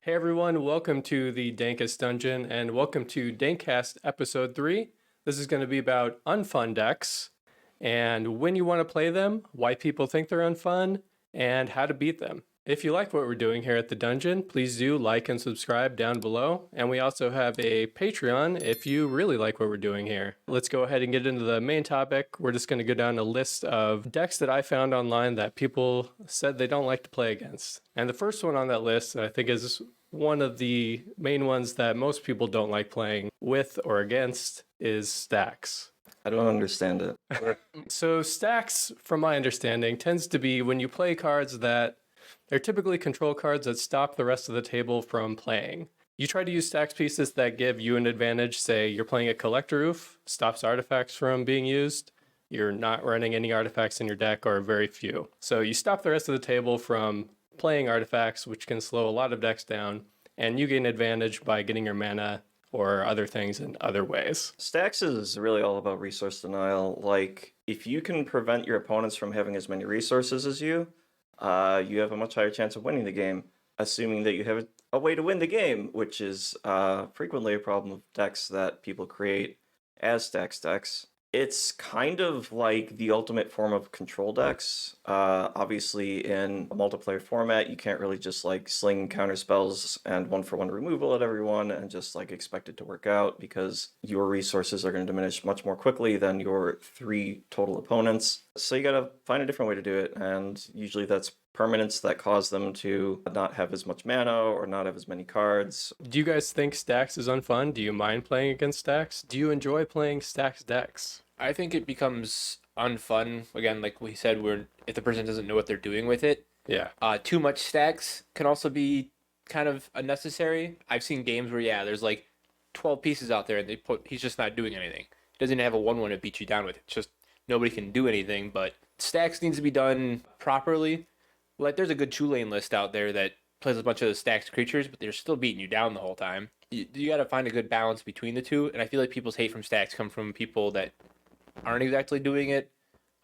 Hey everyone, welcome to the Dankest Dungeon and welcome to Dankcast episode 3. This is going to be about unfun decks and when you want to play them, why people think they're unfun, and how to beat them. If you like what we're doing here at the dungeon, please do like and subscribe down below. And we also have a Patreon if you really like what we're doing here. Let's go ahead and get into the main topic. We're just going to go down a list of decks that I found online that people said they don't like to play against. And the first one on that list, I think, is one of the main ones that most people don't like playing with or against, is Stax. I don't understand it. So Stax, from my understanding, tends to be when you play cards that they're typically control cards that stop the rest of the table from playing. You try to use Stax pieces that give you an advantage. Say you're playing a Collector Roof, stops artifacts from being used. You're not running any artifacts in your deck or very few. So you stop the rest of the table from playing artifacts, which can slow a lot of decks down, and you gain advantage by getting your mana or other things in other ways. Stax is really all about resource denial. Like, if you can prevent your opponents from having as many resources as you have a much higher chance of winning the game, assuming that you have a way to win the game, which is frequently a problem of decks that people create as Stax decks. It's kind of like the ultimate form of control decks. Obviously, in a multiplayer format, you can't really just like sling counter spells and one-for-one removal at everyone and just like expect it to work out, because your resources are going to diminish much more quickly than your 3 total opponents. So you gotta find a different way to do it, and usually that's permanents that cause them to not have as much mana or not have as many cards. Do you guys think Stax is unfun? Do you mind playing against Stax? Do you enjoy playing Stax decks? I think it becomes unfun again, like we said, where if the person doesn't know what they're doing with it. Yeah. Too much stacks can also be kind of unnecessary. I've seen games where there's like 12 pieces out there, and he's just not doing anything. He doesn't have a 1/1 to beat you down with. It's just nobody can do anything. But stacks needs to be done properly. Like there's a good 2-lane list out there that plays a bunch of the stacked creatures, but they're still beating you down the whole time. You got to find a good balance between the two, and I feel like people's hate from stacks come from people that aren't exactly doing it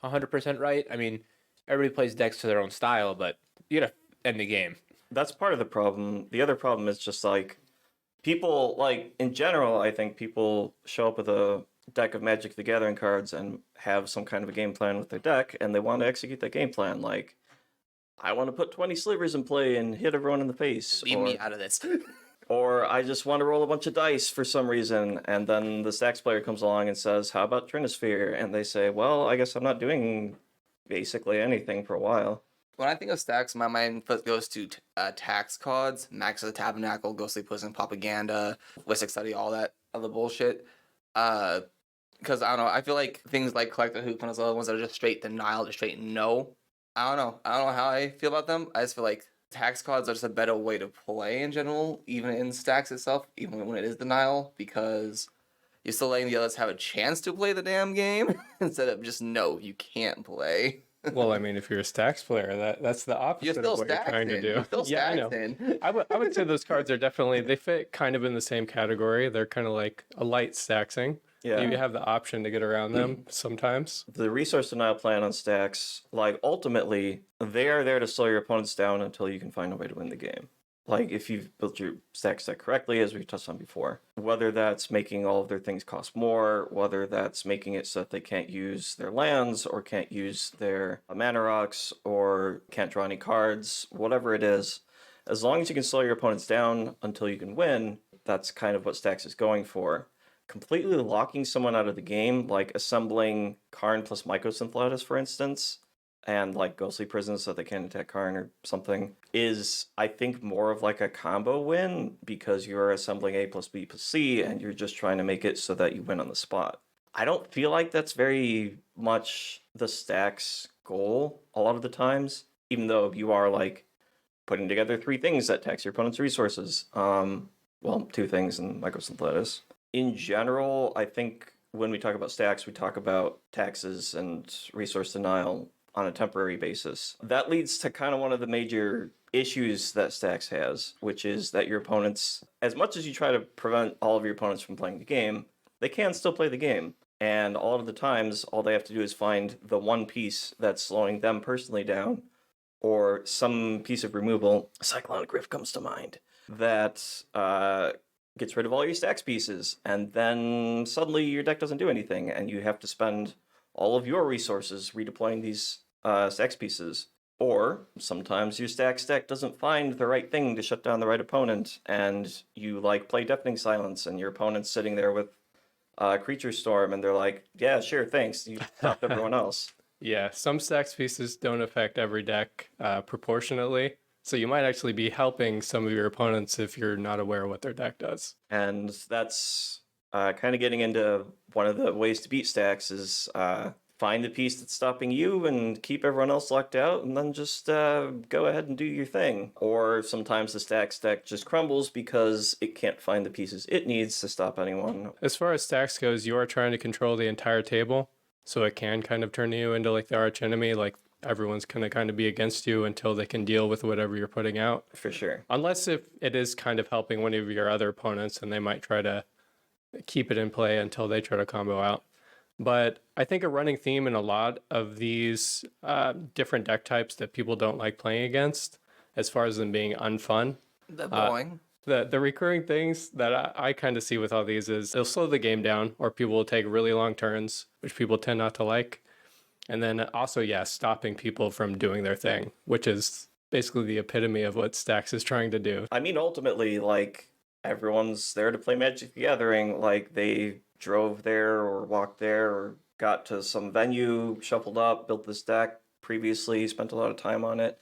100% right. I mean, everybody plays decks to their own style, but you gotta end the game. That's part of the problem. The other problem is just like people, like in general, I think people show up with a deck of Magic the Gathering cards and have some kind of a game plan with their deck, and they want to execute that game plan. Like, I want to put 20 slivers in play and hit everyone in the face. Leave me out of this. Or I just want to roll a bunch of dice for some reason, and then the Stax player comes along and says, how about Trinisphere? And they say, well, I guess I'm not doing basically anything for a while. When I think of stacks, my mind first goes to tax cards, Max of the Tabernacle, Ghostly Prison, Propaganda, Wistic Study, all that other bullshit. Because, I don't know, I feel like things like Collector Hoop and those other ones that are just straight denial, just straight no. I don't know how I feel about them. I just feel like tax cards are just a better way to play in general, even in stacks itself, even when it is denial, because you're still letting the others have a chance to play the damn game instead of just no, you can't play. Well, I mean, if you're a Stax player, that's the opposite of what you're trying to do. You're still Yeah, I know. I would say those cards are definitely, they fit kind of in the same category. They're kind of like a light staxing. Yeah. You have the option to get around them sometimes. The resource denial plan on stacks, like, ultimately, they are there to slow your opponents down until you can find a way to win the game. Like, if you've built your stack correctly, as we've touched on before, whether that's making all of their things cost more, whether that's making it so that they can't use their lands, or can't use their mana rocks, or can't draw any cards, whatever it is, as long as you can slow your opponents down until you can win, that's kind of what stacks is going for. Completely locking someone out of the game, like assembling Karn plus Mycosynth Lattice, for instance, and like Ghostly Prison so they can't attack Karn or something, is, I think, more of like a combo win, because you're assembling A plus B plus C and you're just trying to make it so that you win on the spot. I don't feel like that's very much the stack's goal a lot of the times, even though you are like putting together 3 things that tax your opponent's resources. Well, 2 things in Mycosynth Lattice. In general, I think when we talk about stacks, we talk about taxes and resource denial on a temporary basis. That leads to kind of one of the major issues that stacks has, which is that your opponents, as much as you try to prevent all of your opponents from playing the game, they can still play the game. And all of the times, all they have to do is find the one piece that's slowing them personally down, or some piece of removal. Cyclonic Rift comes to mind. that gets rid of all your stacks pieces, and then suddenly your deck doesn't do anything, and you have to spend all of your resources redeploying these stacks pieces. Or sometimes your stack deck doesn't find the right thing to shut down the right opponent, and you like play Deafening Silence, and your opponent's sitting there with Creature Storm, and they're like, "Yeah, sure, thanks. You stopped everyone else." Yeah, some stacks pieces don't affect every deck proportionately. So you might actually be helping some of your opponents if you're not aware of what their deck does. And that's kind of getting into one of the ways to beat stacks is find the piece that's stopping you and keep everyone else locked out, and then just go ahead and do your thing. Or sometimes the stacks deck just crumbles because it can't find the pieces it needs to stop anyone. As far as stacks goes, you are trying to control the entire table, so it can kind of turn you into like the arch enemy. Like everyone's gonna kind of be against you until they can deal with whatever you're putting out. For sure. Unless if it is kind of helping one of your other opponents, and they might try to keep it in play until they try to combo out. But I think a running theme in a lot of these different deck types that people don't like playing against, as far as them being unfun, The boring. the recurring things that I kind of see with all these is they'll slow the game down, or people will take really long turns, which people tend not to like. And then also, yeah, stopping people from doing their thing, which is basically the epitome of what Stax is trying to do. I mean, ultimately, like, everyone's there to play Magic the Gathering. Like, they drove there or walked there or got to some venue, shuffled up, built this deck previously, spent a lot of time on it.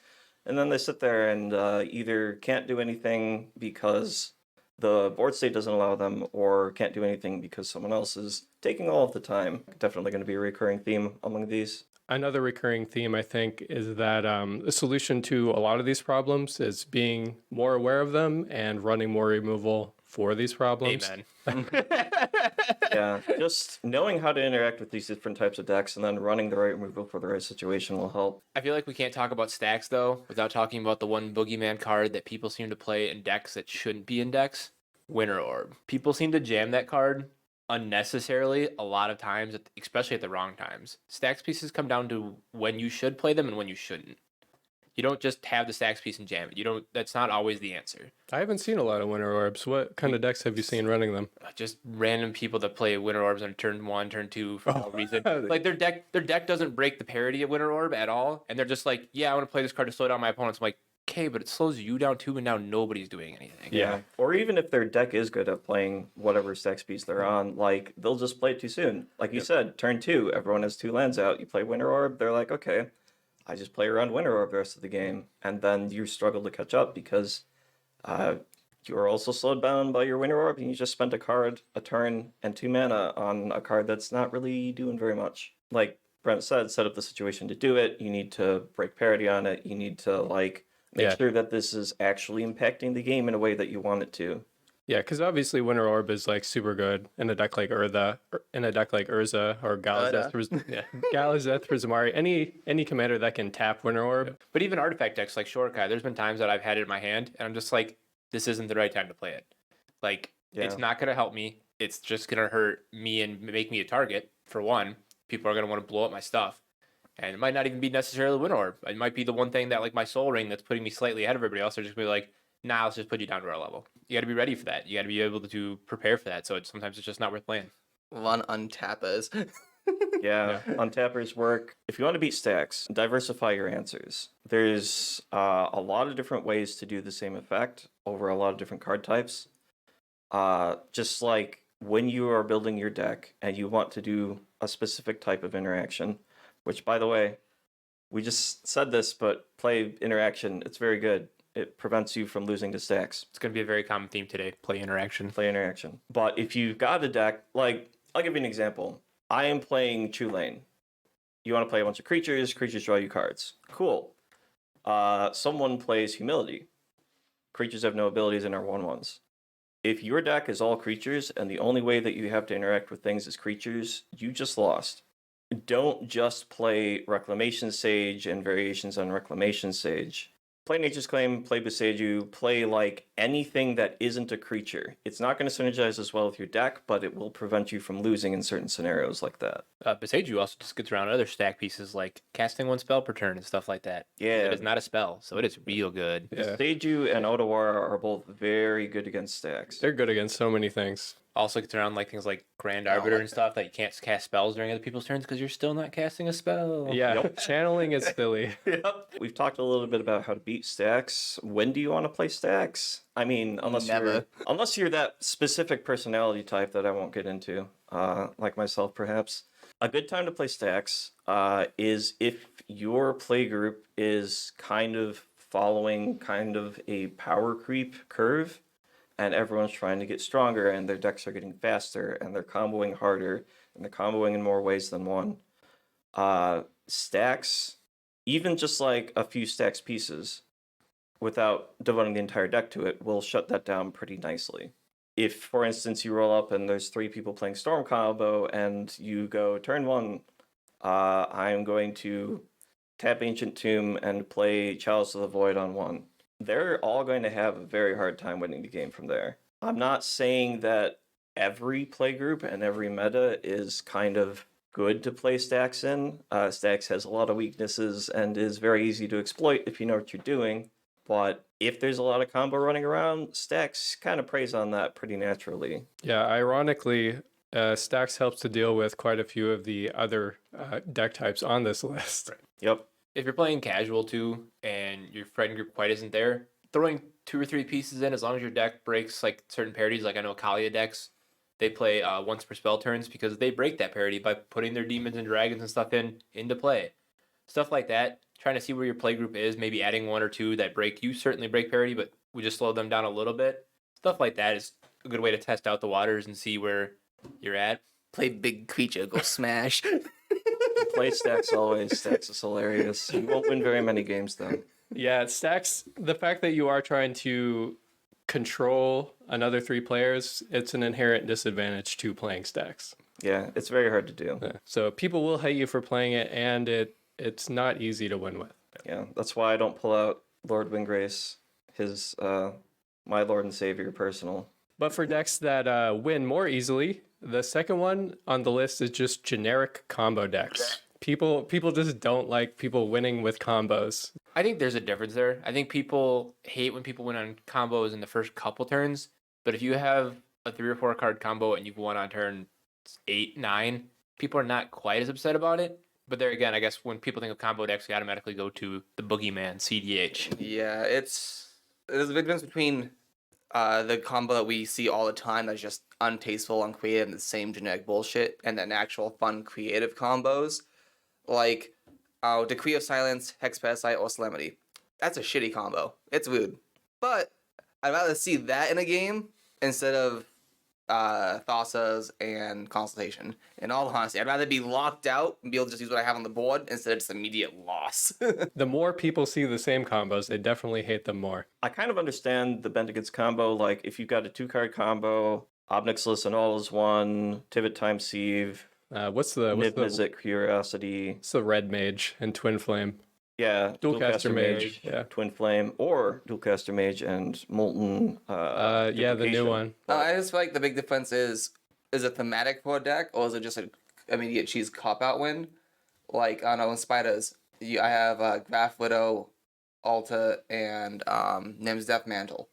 And then they sit there and either can't do anything because the board state doesn't allow them, or can't do anything because someone else is taking all of the time. Definitely going to be a recurring theme among these. Another recurring theme, I think, is that the solution to a lot of these problems is being more aware of them and running more removal for these problems. Amen. Yeah, just knowing how to interact with these different types of decks and then running the right removal for the right situation will help. I feel like we can't talk about stacks though without talking about the one boogeyman card that people seem to play in decks that shouldn't be in decks, Winter Orb. People seem to jam that card unnecessarily a lot of times, especially at the wrong times. Stacks pieces come down to when you should play them and when you shouldn't. You don't just have the stacks piece and jam it. You don't. That's not always the answer. I haven't seen a lot of Winter Orbs. What kind of decks have you seen running them? Just random people that play Winter Orbs on turn 1, turn 2 for no reason. Like their deck doesn't break the parity of Winter Orb at all, and they're just like, yeah, I want to play this card to slow down my opponents. I'm like, okay, but it slows you down too, and now nobody's doing anything. Yeah. Or even if their deck is good at playing whatever stacks piece they're on, like, they'll just play it too soon. Like you said, turn 2, everyone has 2 lands out. You play Winter Orb, they're like, okay, I just play around Winter Orb the rest of the game. And then you struggle to catch up because you are also slowed down by your Winter Orb, and you just spent a card, a turn, and 2 mana on a card that's not really doing very much. Like Brent said, set up the situation to do it. You need to break parity on it. You need to, like, make sure that this is actually impacting the game in a way that you want it to. Yeah, because obviously Winter Orb is like super good in a deck like Urza, or Galazeth, Galazeth Rizamari, any commander that can tap Winter Orb. But even artifact decks like Shorkai, there's been times that I've had it in my hand, and I'm just like, this isn't the right time to play it. Like, it's not going to help me. It's just going to hurt me and make me a target, for one. People are going to want to blow up my stuff. And it might not even be necessarily Winter Orb. It might be the one thing that, like, my Soul Ring that's putting me slightly ahead of everybody else. They're just going to be like, nah, let's just put you down to our level. You got to be ready for that. You got to be able to prepare for that. So sometimes it's just not worth playing. One untappas. Yeah, untappers work. If you want to beat stacks, diversify your answers. There's a lot of different ways to do the same effect over a lot of different card types. Just like when you are building your deck and you want to do a specific type of interaction, which, by the way, we just said this, but play interaction. It's very good. It prevents you from losing to stacks. It's going to be a very common theme today, play interaction. Play interaction. But if you've got a deck, like, I'll give you an example. I am playing True Lane. You want to play a bunch of creatures draw you cards. Cool. Someone plays Humility. Creatures have no abilities and are 1/1s. If your deck is all creatures and the only way that you have to interact with things is creatures, you just lost. Don't just play Reclamation Sage and variations on Reclamation Sage. Play Nature's Claim, play Beseiju, play like anything that isn't a creature. It's not going to synergize as well with your deck, but it will prevent you from losing in certain scenarios like that. Beseiju also just gets around other stack pieces like casting 1 spell per turn and stuff like that. Yeah. It is not a spell, so it is real good. Yeah. Beseiju and Otawara are both very good against stacks. They're good against so many things. Also gets around like things like Grand Arbiter and stuff that you can't cast spells during other people's turns because you're still not casting a spell. Yeah, channeling is silly. Yep. We've talked a little bit about how to beat stacks. When do you want to play stacks? I mean, unless you're that specific personality type that I won't get into, like myself perhaps. A good time to play stacks is if your play group is kind of following kind of a power creep curve, and everyone's trying to get stronger, and their decks are getting faster, and they're comboing harder, and they're comboing in more ways than one. Stacks, even just like a few stacks pieces, without devoting the entire deck to it, will shut that down pretty nicely. If, for instance, you roll up and there's 3 people playing Storm combo, and you go, turn 1, I'm going to tap Ancient Tomb and play Chalice of the Void on 1. They're all going to have a very hard time winning the game from there. I'm not saying that every play group and every meta is kind of good to play Stacks in. Stacks has a lot of weaknesses and is very easy to exploit if you know what you're doing. But if there's a lot of combo running around, Stacks kind of preys on that pretty naturally. Yeah, ironically, Stax helps to deal with quite a few of the other deck types on this list. Right. Yep. If you're playing casual too and your friend group quite isn't there, throwing 2 or 3 pieces in as long as your deck breaks like certain parodies, like I know Kalia decks, they play once per spell turns because they break that parody by putting their demons and dragons and stuff into play. Stuff like that, trying to see where your play group is, maybe adding 1 or 2 that break. You certainly break parody, but we just slow them down a little bit. Stuff like that is a good way to test out the waters and see where you're at. Play big creature, go smash. Play Stacks always. Stacks is hilarious. You won't win very many games though. Yeah, Stacks, the fact that you are trying to control another 3 players, it's an inherent disadvantage to playing Stacks. Yeah, it's very hard to do. Yeah. So people will hate you for playing it, and it's not easy to win with. Yeah, that's why I don't pull out Lord Windgrace, his my Lord and Savior personal. But for decks that win more easily, the second one on the list is just generic combo decks. People just don't like people winning with combos. I think there's a difference there. I think people hate when people win on combos in the first couple turns, but if you have a 3 or 4 card combo and you've won on turn 8, 9, people are not quite as upset about it. But there again, I guess when people think of combo decks, they automatically go to the boogeyman, CDH. Yeah, there's a big difference between the combo that we see all the time that's just untasteful, uncreative, and the same generic bullshit, and then actual fun, creative combos. Like, Decree of Silence, Hex Parasite, or Solemnity. That's a shitty combo. It's rude. But I'd rather see that in a game instead of Thassa's and Consultation. In all honesty, I'd rather be locked out and be able to just use what I have on the board instead of just immediate loss. The more people see the same combos, they definitely hate them more. I kind of understand the bend against combo. Like, if you've got a 2-card combo, Obnixilis and All is 1, Tivit Time Sieve, What's the Niv-Mizzet Curiosity. It's the Red Mage and Twin Flame. Yeah, Dualcaster Mage, yeah. Twin Flame, or Dualcaster Mage and Molten. Yeah, the new Duplication. one. I just feel like the big difference is it thematic for a deck, or is it just an immediate cheese cop-out win? Like, I don't know, in Spiders, I have Graph Widow, Alta, and Nim's Death Mantle.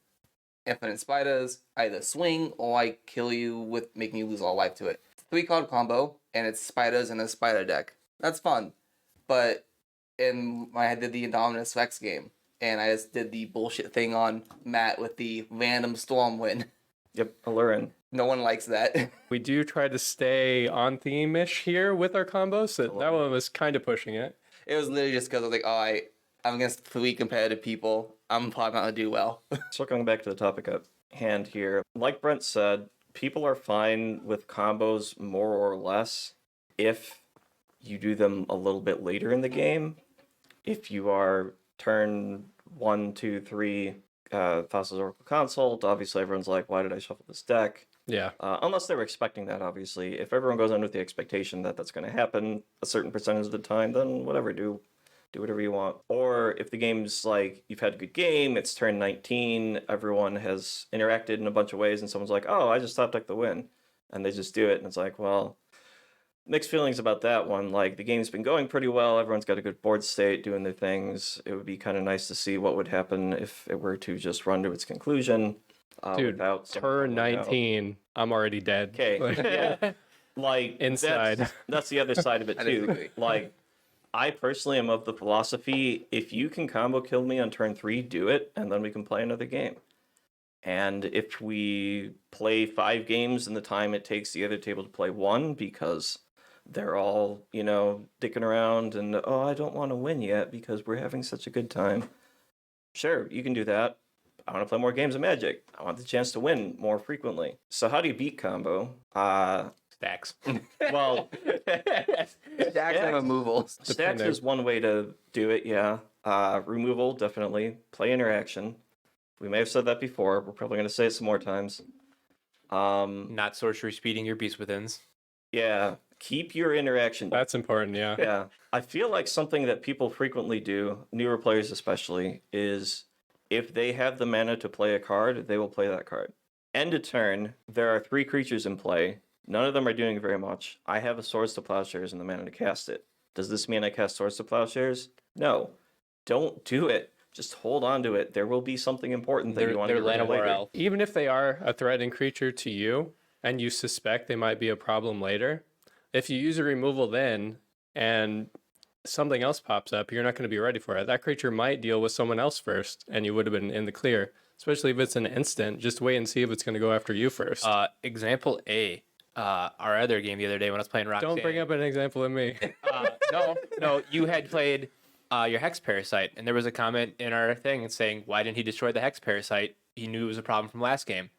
Infinite Spiders, I either swing or I kill you with making you lose all life to it. 3-card combo, and it's Spiders in a Spider deck. That's fun. But I did the Indominus Rex game, and I just did the bullshit thing on Matt with the random Storm win. Yep, Allurin. No one likes that. We do try to stay on theme-ish here with our combos, so that one was kind of pushing it. It was literally just because I was like, I'm against 3 competitive people. I'm probably not going to do well. Circling back to the topic at hand here, like Brent said, people are fine with combos more or less if you do them a little bit later in the game. If you are turn 1, 2, 3, Thassa's Oracle Consult, obviously everyone's like, why did I shuffle this deck? Yeah. Unless they were expecting that, obviously. If everyone goes in with the expectation that that's going to happen a certain percentage of the time, then whatever, do do whatever you want. Or if the game's like, you've had a good game, it's turn 19, everyone has interacted in a bunch of ways, and someone's like, oh, I just top deck the win. And they just do it, and it's like, well, mixed feelings about that one. Like, the game's been going pretty well, everyone's got a good board state, doing their things. It would be kind of nice to see what would happen if it were to just run to its conclusion. Dude, Without turn 19, I'm already dead. Okay, yeah. Like, Inside. That's the other side of it, I too. disagree. Like, I personally am of the philosophy, if you can combo kill me on turn 3, do it, and then we can play another game. And if we play 5 games in the time it takes the other table to play 1, because they're all, dicking around and, oh, I don't want to win yet because we're having such a good time. Sure, you can do that. I want to play more games of Magic. I want the chance to win more frequently. So how do you beat combo? Stacks. Well, Stacks and removals. Stacks Depending. is one way to do it, yeah. Removal, definitely. Play interaction. We may have said that before. We're probably going to say it some more times. Not sorcery speeding your beast withins. Yeah, keep your interaction. That's important, yeah. Yeah. I feel like something that people frequently do, newer players especially, is if they have the mana to play a card, they will play that card. End of turn, there are 3 creatures in play. None of them are doing very much. I have a Swords to Plowshares and the mana to cast it. Does this mean I cast Swords to Plowshares? No. Don't do it. Just hold on to it. There will be something important that you want to They're get rid of Llanowar later. Elf. Even if they are a threatening creature to you and you suspect they might be a problem later, if you use a removal then and something else pops up, you're not going to be ready for it. That creature might deal with someone else first and you would have been in the clear. Especially if it's an instant, just wait and see if it's going to go after you first. Example A. Our other game the other day when I was playing Roxanne. Don't bring up an example of me. No, you had played your Hex Parasite, and there was a comment in our thing saying, why didn't he destroy the Hex Parasite? He knew it was a problem from last game.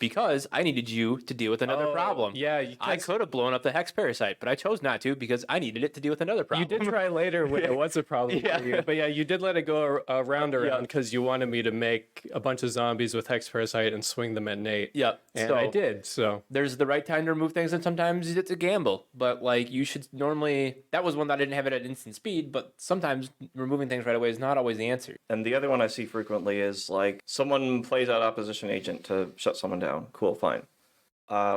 Because I needed you to deal with another problem. Yeah, I could have blown up the Hex Parasite, but I chose not to because I needed it to deal with another You problem. did try later when it was a problem Yeah. for you. But yeah, you did let it go around because you wanted me to make a bunch of zombies with Hex Parasite and swing them at Nate. Yep. And So I did, so. there's the right time to remove things, and sometimes it's a gamble. But like you should normally, that was one that I didn't have it at instant speed. But sometimes removing things right away is not always the answer. And the other one I see frequently is like someone plays out Opposition Agent to shut someone down. Cool, fine.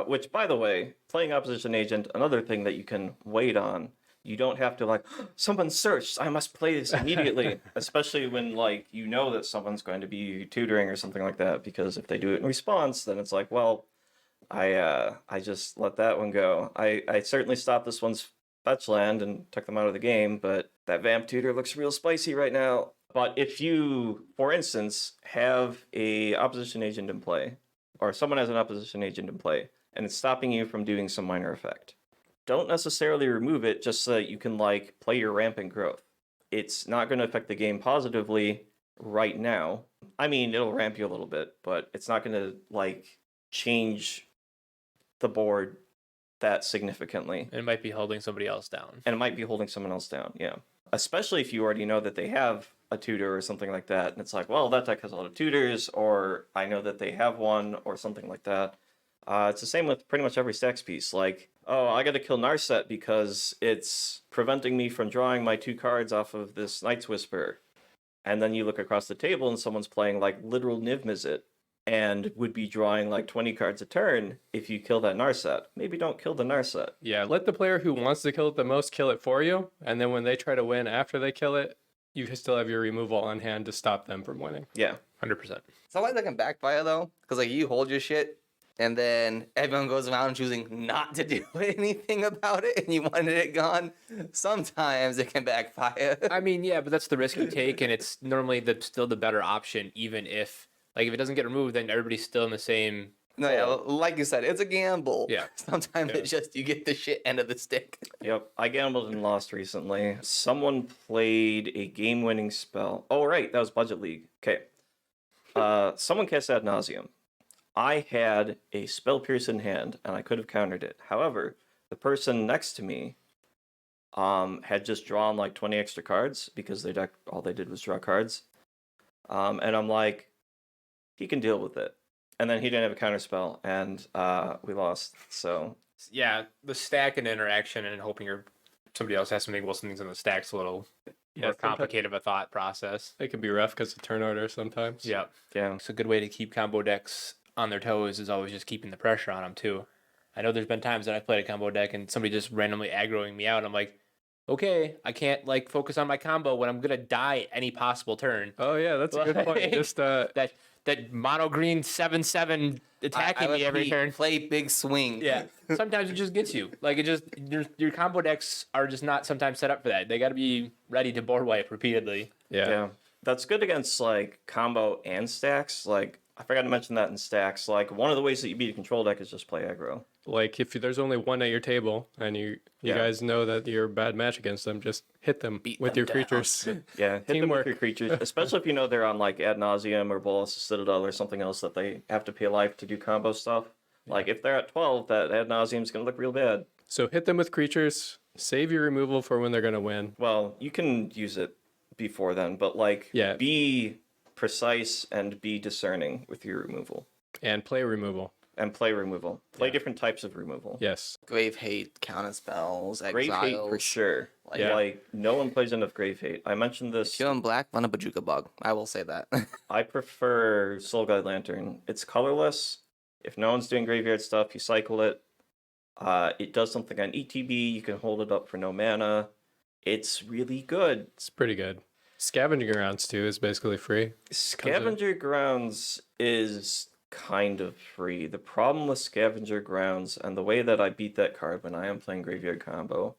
Which, by the way, playing Opposition Agent, another thing that you can wait on. You don't have to like, someone searched, I must play this immediately. Especially when like you know that someone's going to be tutoring or something like that. Because if they do it in response, then it's like, well, I just let that one go. I certainly stopped this one's fetch land and took them out of the game, but that Vamp Tutor looks real spicy right now. But if you, for instance, have a Opposition Agent in play, or someone has an Opposition Agent in play, and it's stopping you from doing some minor effect, don't necessarily remove it just so that you can like play your rampant growth. It's not going to affect the game positively right now. I mean, it'll ramp you a little bit, but it's not going to like change the board that significantly. It might be holding somebody else down. And it might be holding someone else down, yeah. Especially if you already know that they have a tutor or something like that, and it's like, well, that deck has a lot of tutors, or I know that they have one, or something like that. It's the same with pretty much every Stax piece. Like, oh, I gotta kill Narset because it's preventing me from drawing my 2 cards off of this Night's Whisper. And then you look across the table and someone's playing like literal Niv Mizzet and would be drawing like 20 cards a turn if you kill that Narset. Maybe don't kill the Narset. Yeah, let the player who wants to kill it the most kill it for you. And then when they try to win after they kill it, you can still have your removal on hand to stop them from winning. Yeah. 100%. Sometimes that can backfire though, because like you hold your shit, and then everyone goes around choosing not to do anything about it, and you wanted it gone. Sometimes it can backfire. I mean, yeah, but that's the risk you take, and it's normally still the better option, even if like if it doesn't get removed, then everybody's still in the same. No, yeah, like you said, it's a gamble. Yeah. Sometimes it's just you get the shit end of the stick. Yep. I gambled and lost recently. Someone played a game-winning spell. Oh, right. That was Budget League. Okay. Someone cast Ad Nauseam. I had a Spell Pierce in hand, and I could have countered it. However, the person next to me had just drawn like 20 extra cards because their deck, all they did was draw cards. And I'm like, he can deal with it. And then he didn't have a counter spell, and we lost. So Yeah, the stack and interaction, and hoping somebody else has something while something's in the stack's a little. more sometimes complicated of a thought process. it can be rough because of turn order sometimes. Yeah. Yeah. It's a good way to keep combo decks on their toes is always just keeping the pressure on them too. I know there's been times that I've played a combo deck and somebody just randomly aggroing me out. I'm like, okay, I can't like focus on my combo when I'm gonna die any possible turn. Oh yeah, that's a good point. Like, Just That mono green 7/7 attacking me every turn. Play big swing. Yeah, sometimes it just gets you. Like it just your combo decks are just not sometimes set up for that. They got to be ready to board wipe repeatedly. yeah. That's good against like combo and stacks. Like I forgot to mention that in stacks. Like one of the ways that you beat a control deck is just play aggro. Like if there's only one at your table and you Yeah. guys know that you're a bad match against them, just hit them Beat with them your down. creatures. Yeah, hit them Teamwork. with your creatures, especially if you know they're on like Ad Nauseam or Bolas Citadel or something else that they have to pay life to do combo stuff. Like if they're at 12, that Ad Nauseam is going to look real bad. So hit them with creatures. Save your removal for when they're gonna win. Well, you can use it before then, but like Yeah. be precise and be discerning with your removal And play removal. and play removal. Play Yeah. different types of removal. Yes. Grave hate, counter spells, Grave hate for exiles. sure. Like, Yeah. Like no one plays enough grave hate. I mentioned this. If you're in black, run a Bajuka Bug. I will say that. I prefer Soul Guide Lantern. It's colorless. If no one's doing graveyard stuff, you cycle it. It does something on ETB. You can hold it up for no mana. It's really good. It's pretty good. Scavenging grounds too is basically free. Scavenger Grounds is kind of free. The problem with Scavenger Grounds and the way that I beat that card when I am playing Graveyard Combo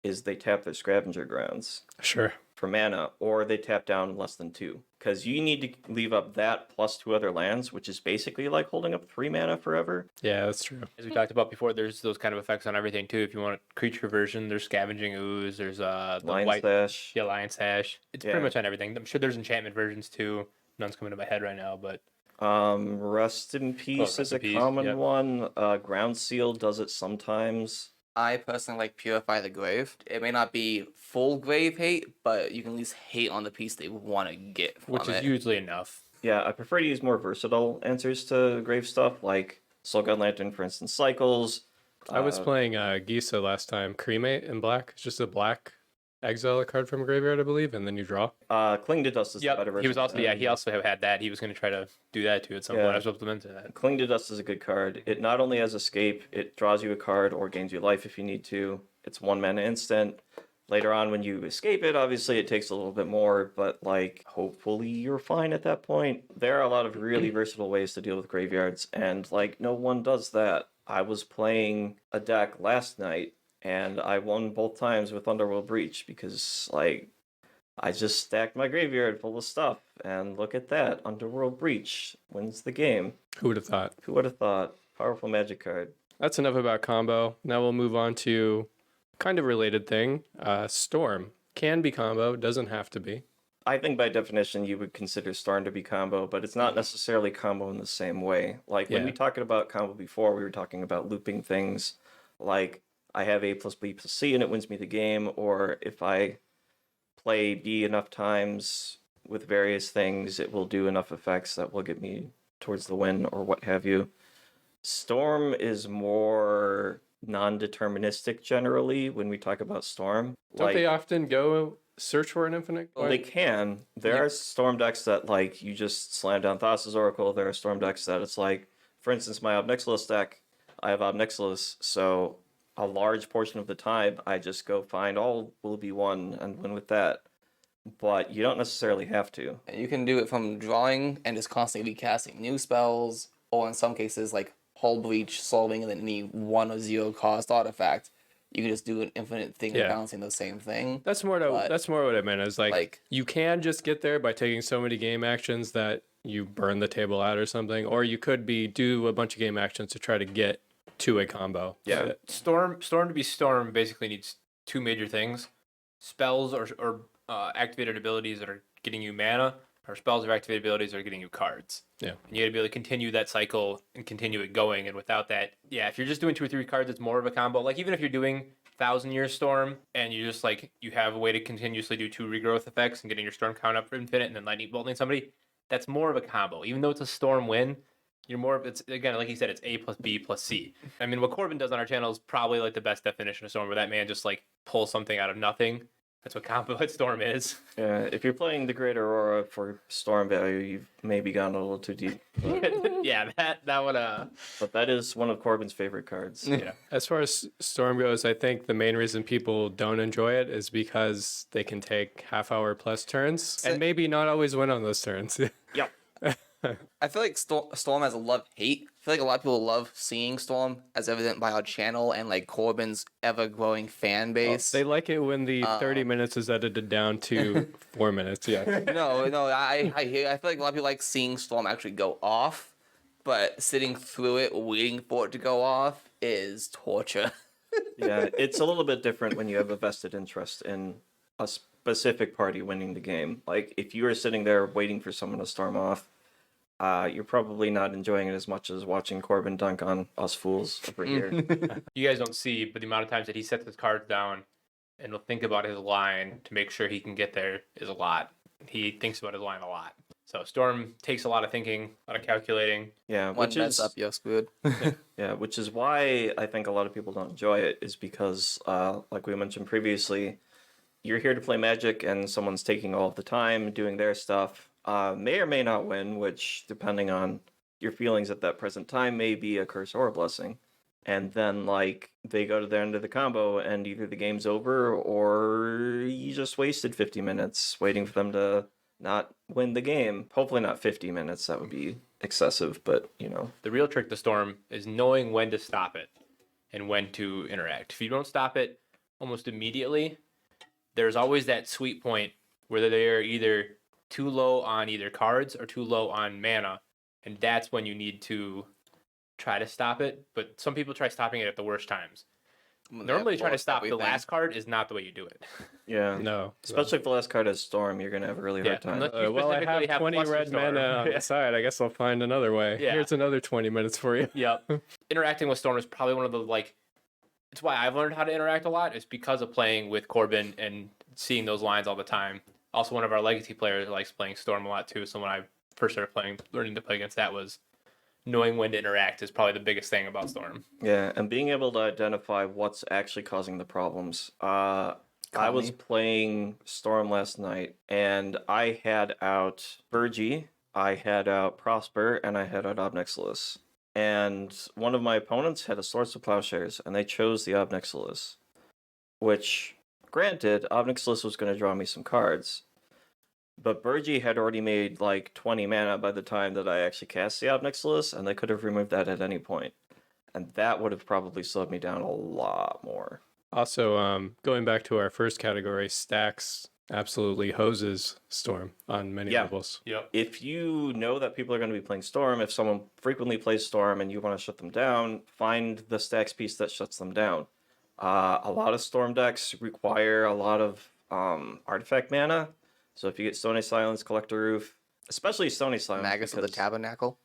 is they tap their Scavenger Grounds Sure. for mana, or they tap down less than 2. Because you need to leave up that plus 2 other lands, which is basically like holding up 3 mana forever. Yeah, that's true. As we talked about before, there's those kind of effects on everything too. If you want a creature version, there's Scavenging Ooze, there's the Lion white Stash. Lion Sash. It's Yeah. pretty much on everything. I'm sure there's enchantment versions too. None's coming to my head right now, but Rest in Peace Rest is in a Peace, common yep. one. Ground Seal does it sometimes. I personally like Purify the Grave. It may not be full grave hate, but you can at least hate on the piece they want to get from which is it. usually enough. Yeah, I prefer to use more versatile answers to grave stuff, like Soul Guide Lantern, for instance, cycles. I was playing Gisa last time. Cremate in black. It's just a black exile a card from a graveyard, I believe, and then you draw. Cling to Dust is the better version. He was of also that. he also had that. He was going to try to do that too at some point. I was supplementing that. Cling to Dust is a good card. It not only has escape, it draws you a card or gains you life if you need to. It's 1 mana instant. Later on, when you escape it, obviously it takes a little bit more, but like hopefully you're fine at that point. There are a lot of really versatile ways to deal with graveyards, and like no one does that. I was playing a deck last night, and I won both times with Underworld Breach because like I just stacked my graveyard full of stuff, and look at that, Underworld Breach wins the game. Who would have thought? Who would have thought? Powerful Magic card. That's enough about combo. Now we'll move on to kind of related thing. Storm can be combo, doesn't have to be. I think by definition you would consider Storm to be combo, but it's not necessarily combo in the same way. Like when Yeah. we talked about combo before, we were talking about looping things like I have A plus B plus C and it wins me the game, or if I play B enough times with various things, it will do enough effects that will get me towards the win or what have you. Storm is more non-deterministic generally when we talk about Storm. Don't they often go search for an infinite? Well, they can. There are Storm decks that like you just slam down Thassa's Oracle. There are Storm decks that it's like, for instance, my Obnixilis deck, I have Obnixilis, so a large portion of the time I just go find all will be one and win with that. But you don't necessarily have to. And you can do it from drawing and just constantly casting new spells, or in some cases like Hull Breach, solving, and then any 1 or 0 cost artifact. You can just do an infinite thing Yeah. of balancing the same thing. That's more what I meant. Is like you can just get there by taking so many game actions that you burn the table out or something, or you could do a bunch of game actions to try to get to a combo. Yeah. Storm to be Storm basically needs 2 major things: spells or activated abilities that are getting you mana, or spells or activated abilities that are getting you cards. Yeah. And you got to be able to continue that cycle and continue it going. And without that, if you're just doing 2 or 3 cards, it's more of a combo. Like even if you're doing 1,000-Year Storm and you just like you have a way to continuously do 2 regrowth effects and getting your Storm count up for infinite and then lightning bolting somebody, that's more of a combo. Even though it's a Storm win, you're more of it's again like you said, it's A plus B plus C. I mean, what Corbin does on our channel is probably like the best definition of Storm, where that man just like pulls something out of nothing That's what combo hit Storm is. Yeah, if you're playing the Great Aurora for storm value, you've maybe gone a little too deep. Yeah, that would But that is one of Corbin's favorite cards. yeah. As far as Storm goes, I think the main reason people don't enjoy it is because they can take half-hour plus turns and maybe not always win on those turns. Yep. I feel like Storm has a love-hate. I feel like a lot of people love seeing Storm, as evident by our channel and like Corbin's ever-growing fan base. They like it when the 30 minutes is edited down to 4 minutes. Yeah. No, I hear. I feel like a lot of people like seeing Storm actually go off, but sitting through it, waiting for it to go off, is torture. Yeah, it's a little bit different when you have a vested interest in a specific party winning the game. Like, if you are sitting there waiting for someone to storm off, you're probably not enjoying it as much as watching Corbin dunk on us fools over here. You guys don't see, but the amount of times that he sets his cards down and will think about his line to make sure he can get there is a lot. He thinks about his line a lot. So Storm takes a lot of thinking, a lot of calculating. Yeah, One which mess is up, you're screwed. yeah, which is why I think a lot of people don't enjoy it, is because, like we mentioned previously, you're here to play Magic, and someone's taking all of the time doing their stuff. May or may not win, which, depending on your feelings at that present time, may be a curse or a blessing. And then, like, they go to the end of the combo, and either the game's over, or you just wasted 50 minutes waiting for them to not win the game. Hopefully not 50 minutes, that would be excessive, but, you know. The real trick to Storm is knowing when to stop it and when to interact. If you don't stop it almost immediately, there's always that sweet point where they're either too low on either cards or too low on mana, and that's when you need to try to stop it. But some people try stopping it at the worst times. Normally, trying to stop the last card is not the way you do it. Yeah. No. Especially if the last card is Storm, you're going to have a really hard time. unless you Well, I specifically have 20 plus red Storm. mana on the side. I guess I'll find another way. Yeah. Here's another 20 minutes for you. Yep. Interacting with Storm is probably one of the, like, it's why I've learned how to interact a lot. It's because of playing with Corbin and seeing those lines all the time. Also, one of our legacy players likes playing Storm a lot too. So when I first started learning to play against that, was knowing when to interact is probably the biggest thing about Storm. Yeah, and being able to identify what's actually causing the problems. I was playing Storm last night, and I had out Burgie, I had out Prosper, and I had out Obnixilis. And one of my opponents had a Swords to Plowshares, and they chose the Obnixilis. Which, granted, Obnixilis was going to draw me some cards. But Burgie had already made like 20 mana by the time that I actually cast the Obnixilis, and they could have removed that at any point. And that would have probably slowed me down a lot more. Also, going back to our first category, Stax absolutely hoses Storm on many levels. Yep. If you know that people are going to be playing Storm, if someone frequently plays Storm and you want to shut them down, find the Stax piece that shuts them down. A lot of Storm decks require a lot of artifact mana. So if you get Stony Silence, Collector Roof, especially Stony Silence. Magus of the Tabernacle.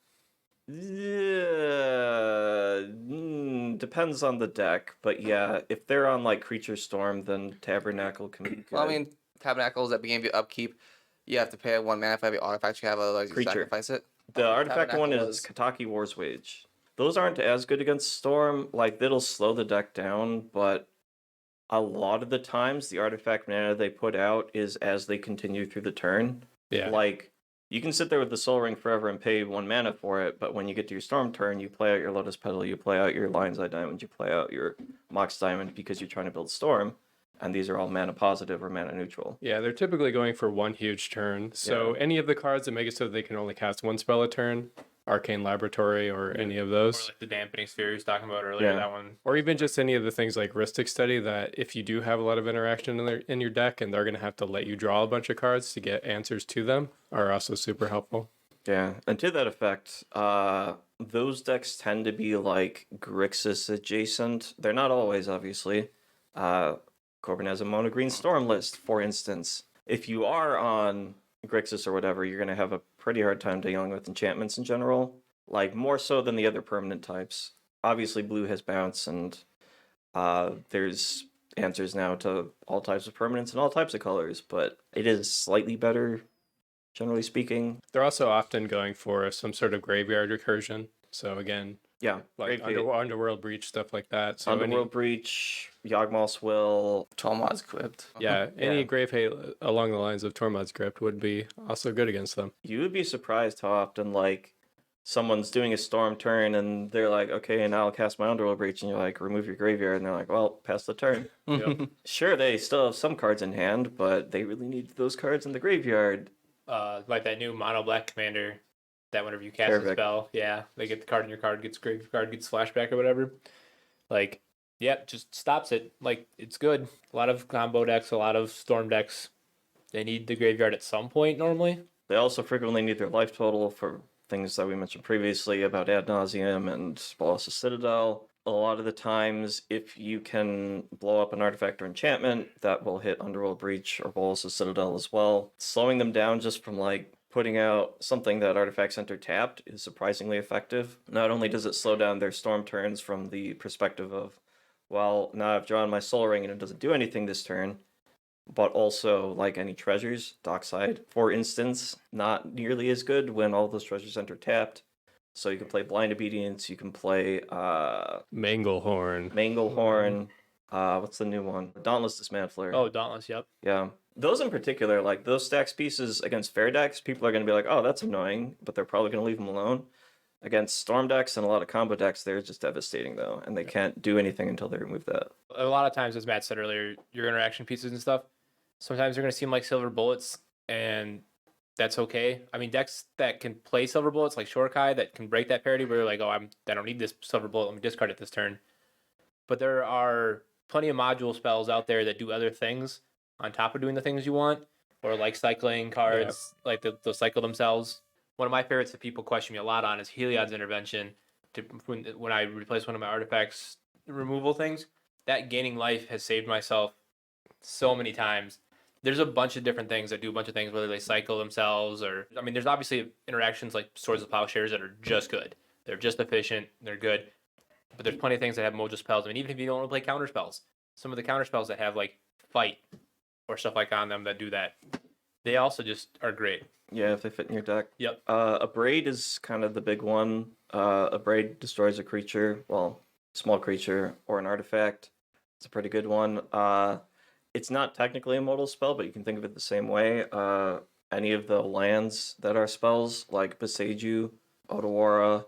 Depends on the deck, but yeah, if they're on like Creature Storm, then Tabernacle can be good. Well, I mean, Tabernacles at the beginning of your upkeep, you have to pay 1 mana for every artifact you have, otherwise you Creature. sacrifice it. The artifact one Tabernacle is Kataki War's Wage. Those aren't as good against Storm. Like, it'll slow the deck down, but a lot of the times the artifact mana they put out is as they continue through the turn. Yeah. Like, you can sit there with the Soul Ring forever and pay 1 mana for it, but when you get to your Storm turn, you play out your Lotus Petal, you play out your Lion's Eye Diamond, you play out your Mox Diamond because you're trying to build Storm, and these are all mana positive or mana neutral. Yeah, they're typically going for one huge turn. So any of the cards that make it so they can only cast one spell a turn, Arcane Laboratory or any of Or those, like the Dampening Sphere you was talking about earlier, Yeah. that one. or even just any of the things like Rhystic Study, that if you do have a lot of interaction in your deck and they're going to have to let you draw a bunch of cards to get answers to them, are also super helpful. Yeah, and to that effect, those decks tend to be like Grixis adjacent. They're not always, obviously. Corbin has a mono green Storm list, for instance. If you are on Grixis or whatever, you're going to have a pretty hard time dealing with enchantments in general. Like, more so than the other permanent types. Obviously, blue has bounce, and there's answers now to all types of permanents and all types of colors, but it is slightly better, generally speaking. They're also often going for some sort of graveyard recursion. So again, Yeah, like Gravegate. Underworld Breach, stuff like that. So Underworld Breach, Yawgmoth's Will. Tormod's Crypt. any Yeah. Grave Hate along the lines of Tormod's Crypt would be also good against them. You would be surprised how often, like, someone's doing a storm turn and they're like, okay, now I'll cast my Underworld Breach, and you're like, remove your graveyard, and they're like, well, pass the turn. Yep. Sure, they still have some cards in hand, but they really need those cards in the graveyard. Like that new mono black commander, that whenever you cast a Perfect. spell, yeah, they get the card in your card, gets grave card, gets flashback or whatever. Like, yep, just stops it. Like, it's good. A lot of combo decks, a lot of storm decks, they need the graveyard at some point normally. They also frequently need their life total for things that we mentioned previously about Ad Nauseam and Bolas' Citadel. A lot of the times, if you can blow up an artifact or enchantment, that will hit Underworld Breach or Bolas' Citadel as well. Slowing them down just from like putting out something that artifacts enter tapped is surprisingly effective. Not only does it slow down their storm turns from the perspective of, well, now I've drawn my Soul Ring and it doesn't do anything this turn, but also like any treasures, Dockside, for instance, not nearly as good when all those treasures enter tapped. So you can play Blind Obedience, you can play Manglehorn. Manglehorn, what's the new one? Dauntless Dismantler. Oh, Dauntless, yep. Yeah. Those in particular, like those stacks pieces against fair decks, people are going to be like, oh, that's annoying, but they're probably going to leave them alone. Against storm decks and a lot of combo decks, they're just devastating though, and they can't do anything until they remove that. A lot of times, as Matt said earlier, your interaction pieces and stuff, sometimes they're going to seem like silver bullets, and that's okay. I mean, decks that can play silver bullets, like Shorkai, that can break that parity, where you're like, oh, I don't need this silver bullet, let me discard it this turn. But there are plenty of module spells out there that do other things on top of doing the things you want, or like cycling cards, like they'll cycle themselves. One of my favorites that people question me a lot on is Heliod's Intervention. When I replace one of my artifacts removal things, that gaining life has saved myself so many times. There's a bunch of different things that do a bunch of things, whether they cycle themselves or, I mean, there's obviously interactions like Swords of Plowshares that are just good. They're just efficient. They're good. But there's plenty of things that have module spells. I mean, even if you don't want to play counter spells, some of the counter spells that have like fight or stuff like on them that do that, they also just are great. Yeah, if they fit in your deck. Yep. A Braid is kind of the big one. A Braid destroys a creature, well, small creature, or an artifact. It's a pretty good one. It's not technically a modal spell, but you can think of it the same way. Any of the lands that are spells, like Beseiju, Otawara,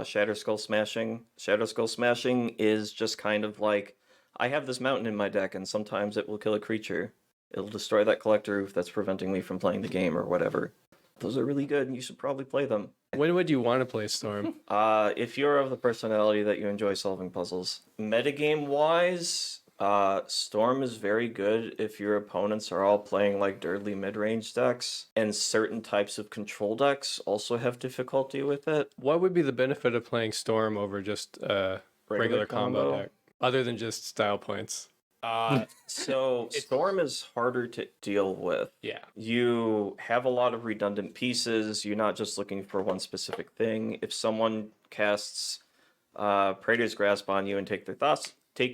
Shatter Skull Smashing. Shatter Skull Smashing is just kind of like, I have this mountain in my deck, and sometimes it will kill a creature. It'll destroy that collector roof that's preventing me from playing the game or whatever. Those are really good, and you should probably play them. When would you want to play Storm? If you're of the personality that you enjoy solving puzzles. Metagame-wise, Storm is very good if your opponents are all playing like dirtly mid-range decks, and certain types of control decks also have difficulty with it. What would be the benefit of playing Storm over just regular combo deck, other than just style points? So Storm is harder to deal with. Yeah. You have a lot of redundant pieces. You're not just looking for one specific thing. If someone casts Praetor's Grasp on you and take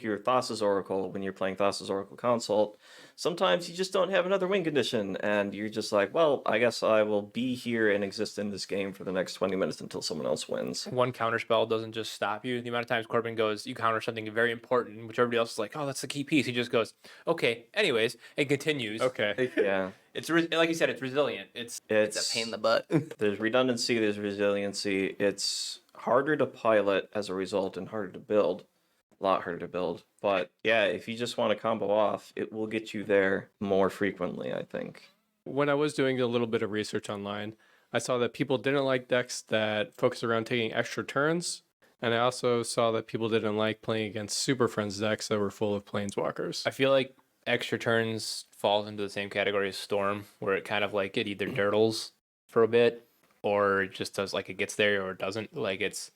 your Thassa's Oracle when you're playing Thassa's Oracle Consult, sometimes you just don't have another win condition, and you're just like, well, I guess I will be here and exist in this game for the next 20 minutes until someone else wins. One counterspell doesn't just stop you. The amount of times Corbin goes, you counter something very important, which everybody else is like, oh, that's the key piece. He just goes, okay, anyways, and continues. Okay. Yeah. It's like you said, it's resilient. It's It's a pain in the butt. There's redundancy, there's resiliency. It's harder to pilot as a result and harder to build. A lot harder to build. But yeah, if you just want to combo off, it will get you there more frequently, I think. When I was doing a little bit of research online, I saw that people didn't like decks that focus around taking extra turns. And I also saw that people didn't like playing against Super Friends decks that were full of planeswalkers. I feel like extra turns falls into the same category as Storm, where it kind of like it either dirtles for a bit or it just does like it gets there or it doesn't. Like it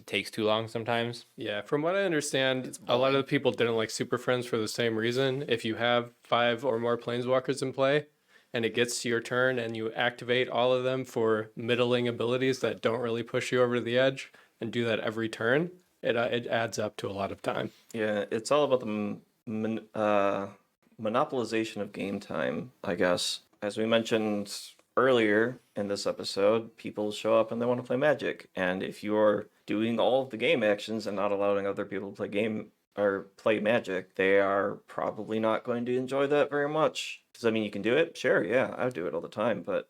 takes too long sometimes. Yeah, from what I understand, a lot of the people didn't like Super Friends for the same reason. If you have 5 or more planeswalkers in play and it gets to your turn and you activate all of them for middling abilities that don't really push you over the edge and do that every turn, it adds up to a lot of time. Yeah, it's all about the monopolization of game time, I guess. As we mentioned earlier in this episode, people show up and they want to play Magic. And if you're doing all of the game actions and not allowing other people to play Magic, they are probably not going to enjoy that very much. Does that mean you can do it? Sure, yeah, I would do it all the time, but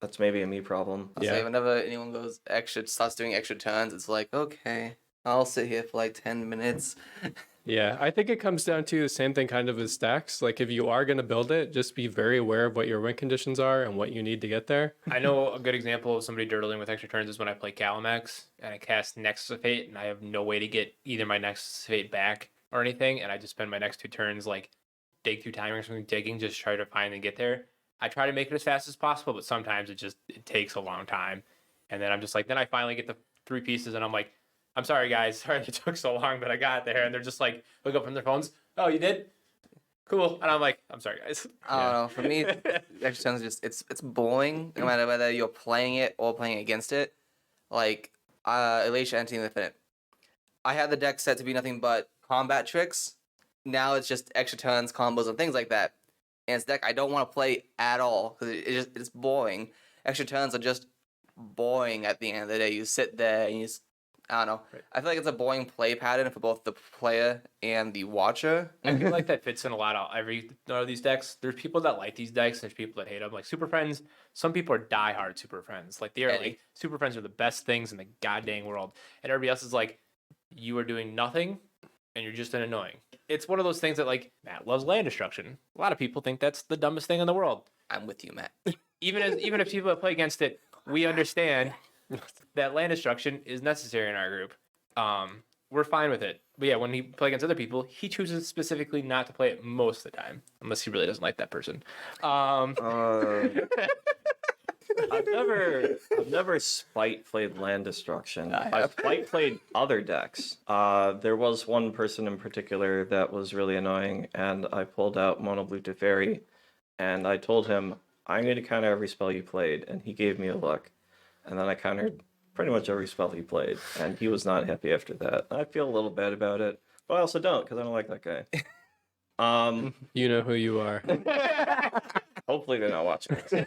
that's maybe a me problem. I'll say whenever anyone starts doing extra turns, it's like, okay, I'll sit here for like 10 minutes. Yeah, I think it comes down to the same thing kind of as Stax. Like if you are going to build it, just be very aware of what your win conditions are and what you need to get there. I know a good example of somebody dirtling with extra turns is when I play Calimax and I cast Nexus of Fate and I have no way to get either my Nexus of Fate back or anything, and I just spend my next 2 turns like dig through timers from digging, just try to find and get there. I try to make it as fast as possible, but sometimes it takes a long time. And then I'm just like, then I finally get the 3 pieces and I'm like, I'm sorry, guys. Sorry it took so long, but I got there. And they're just like, look up from their phones. Oh, you did? Cool. And I'm like, I'm sorry, guys. I don't know. For me, extra turns just it's boring no matter whether you're playing it or playing against it. Like Elation Entity Infinite. I had the deck set to be nothing but combat tricks. Now it's just extra turns, combos, and things like that. And it's a deck I don't want to play at all because it's boring. Extra turns are just boring at the end of the day. You sit there and I don't know. Right. I feel like it's a boring play pattern for both the player and the watcher. I feel like that fits in a lot of these decks. There's people that like these decks. There's people that hate them. Like Super Friends. Some people are diehard Super Friends. Like they're like Super Friends are the best things in the goddamn world. And everybody else is like, you are doing nothing, and you're just annoying. It's one of those things that like Matt loves land destruction. A lot of people think that's the dumbest thing in the world. I'm with you, Matt. Even if people that play against it, we understand that land destruction is necessary in our group. We're fine with it. But yeah, when he plays against other people, he chooses specifically not to play it most of the time, unless he really doesn't like that person. I've never spite played land destruction. I've spite played other decks. There was one person in particular that was really annoying, and I pulled out Mono Blue Teferi, and I told him, I'm going to counter every spell you played, and he gave me a look. And then I countered pretty much every spell he played, and he was not happy after that. I feel a little bad about it, but I also don't, because I don't like that guy. You know who you are. Hopefully they're not watching this.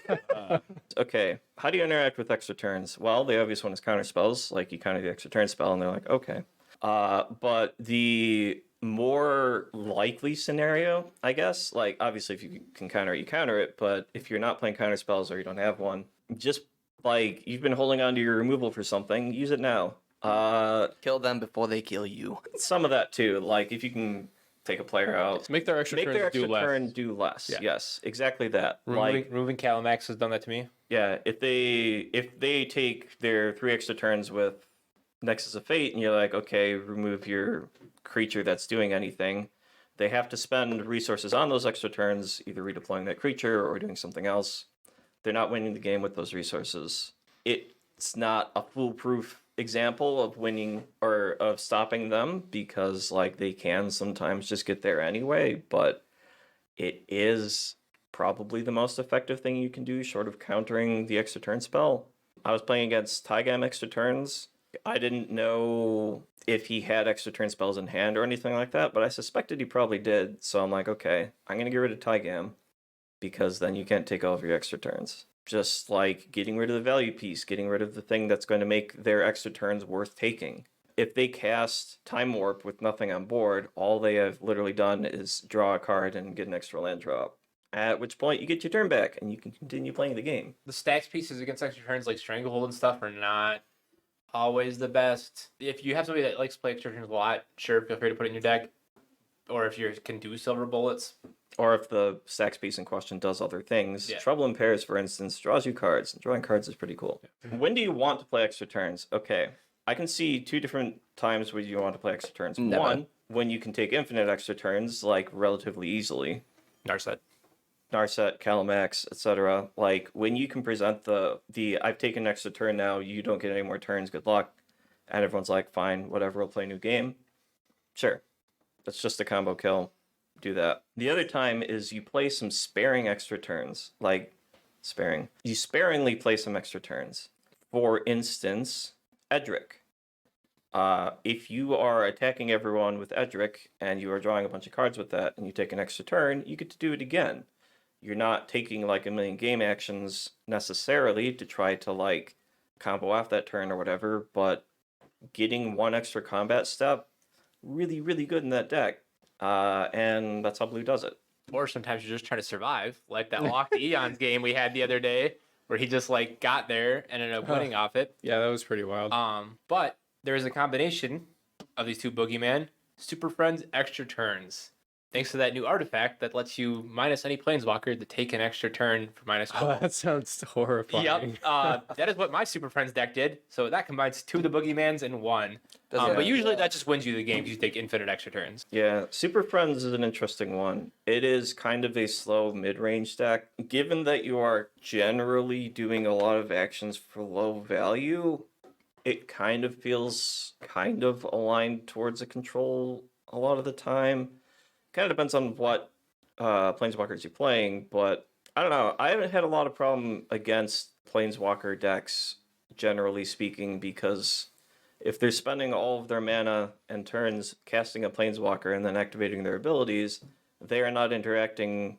Okay, how do you interact with extra turns? Well, the obvious one is counter spells. Like, you counter the extra turn spell, and they're like, okay. But the more likely scenario, I guess, like, obviously if you can counter it, you counter it, but if you're not playing counter spells or you don't have one, just like, you've been holding on to your removal for something, use it now. Kill them before they kill you. Some of that too. Like, if you can take a player out, make their extra turn do less. Yeah. Yes, exactly that. Removing Calimax has done that to me. Yeah, if they take their 3 extra turns with Nexus of Fate, and you're like, okay, remove your creature that's doing anything, they have to spend resources on those extra turns, either redeploying that creature or doing something else. They're not winning the game with those resources. It's not a foolproof example of winning or of stopping them, because like they can sometimes just get there anyway, but it is probably the most effective thing you can do short of countering the extra turn spell. I was playing against Tygam extra turns. I didn't know if he had extra turn spells in hand or anything like that, but I suspected he probably did. So I'm like, okay, I'm going to get rid of Tygam, because then you can't take all of your extra turns. Just like getting rid of the value piece, getting rid of the thing that's going to make their extra turns worth taking. If they cast Time Warp with nothing on board, all they have literally done is draw a card and get an extra land drop. At which point you get your turn back and you can continue playing the game. The Stax pieces against extra turns like Stranglehold and stuff are not always the best. If you have somebody that likes to play extra turns a lot, sure, feel free to put it in your deck. Or if you can do silver bullets. Or if the Stax piece in question does other things. Yeah. Trouble in Pairs, for instance, draws you cards. And drawing cards is pretty cool. Yeah. When do you want to play extra turns? Okay, I can see 2 different times where you want to play extra turns. Never. One, when you can take infinite extra turns, like, relatively easily. Narset, Calimax, etc. Like, when you can present the I've taken an extra turn now, you don't get any more turns, good luck. And everyone's like, fine, whatever, we'll play a new game. Sure. That's just a combo kill. Do that. The other time is you play some sparing extra turns. Like, sparing. You sparingly play some extra turns. For instance, Edric. If you are attacking everyone with Edric and you are drawing a bunch of cards with that and you take an extra turn, you get to do it again. you're not taking like a million game actions necessarily to try to like combo off that turn or whatever, but getting one extra combat step, really, really good in that deck. And that's how blue does it. Or sometimes you're just trying to survive, like that locked Eons game we had the other day, where he just like got there and ended up winning off it. Yeah, that was pretty wild. But there is a combination of these two boogeyman, Super Friends extra turns. Thanks to that new artifact that lets you minus any planeswalker to take an extra turn for minus Oh, one. that sounds horrifying. Yep. That is what my Super Friends deck did. So that combines two of the boogeymans in one. But usually that just wins you the game because you take infinite extra turns. Yeah, Super Friends is an interesting one. It is kind of a slow mid-range deck. Given that you are generally doing a lot of actions for low value, it kind of feels kind of aligned towards a control a lot of the time. Kind of depends on what planeswalkers you're playing, but I don't know. I haven't had a lot of problem against planeswalker decks, generally speaking, because if they're spending all of their mana and turns casting a planeswalker and then activating their abilities, they are not interacting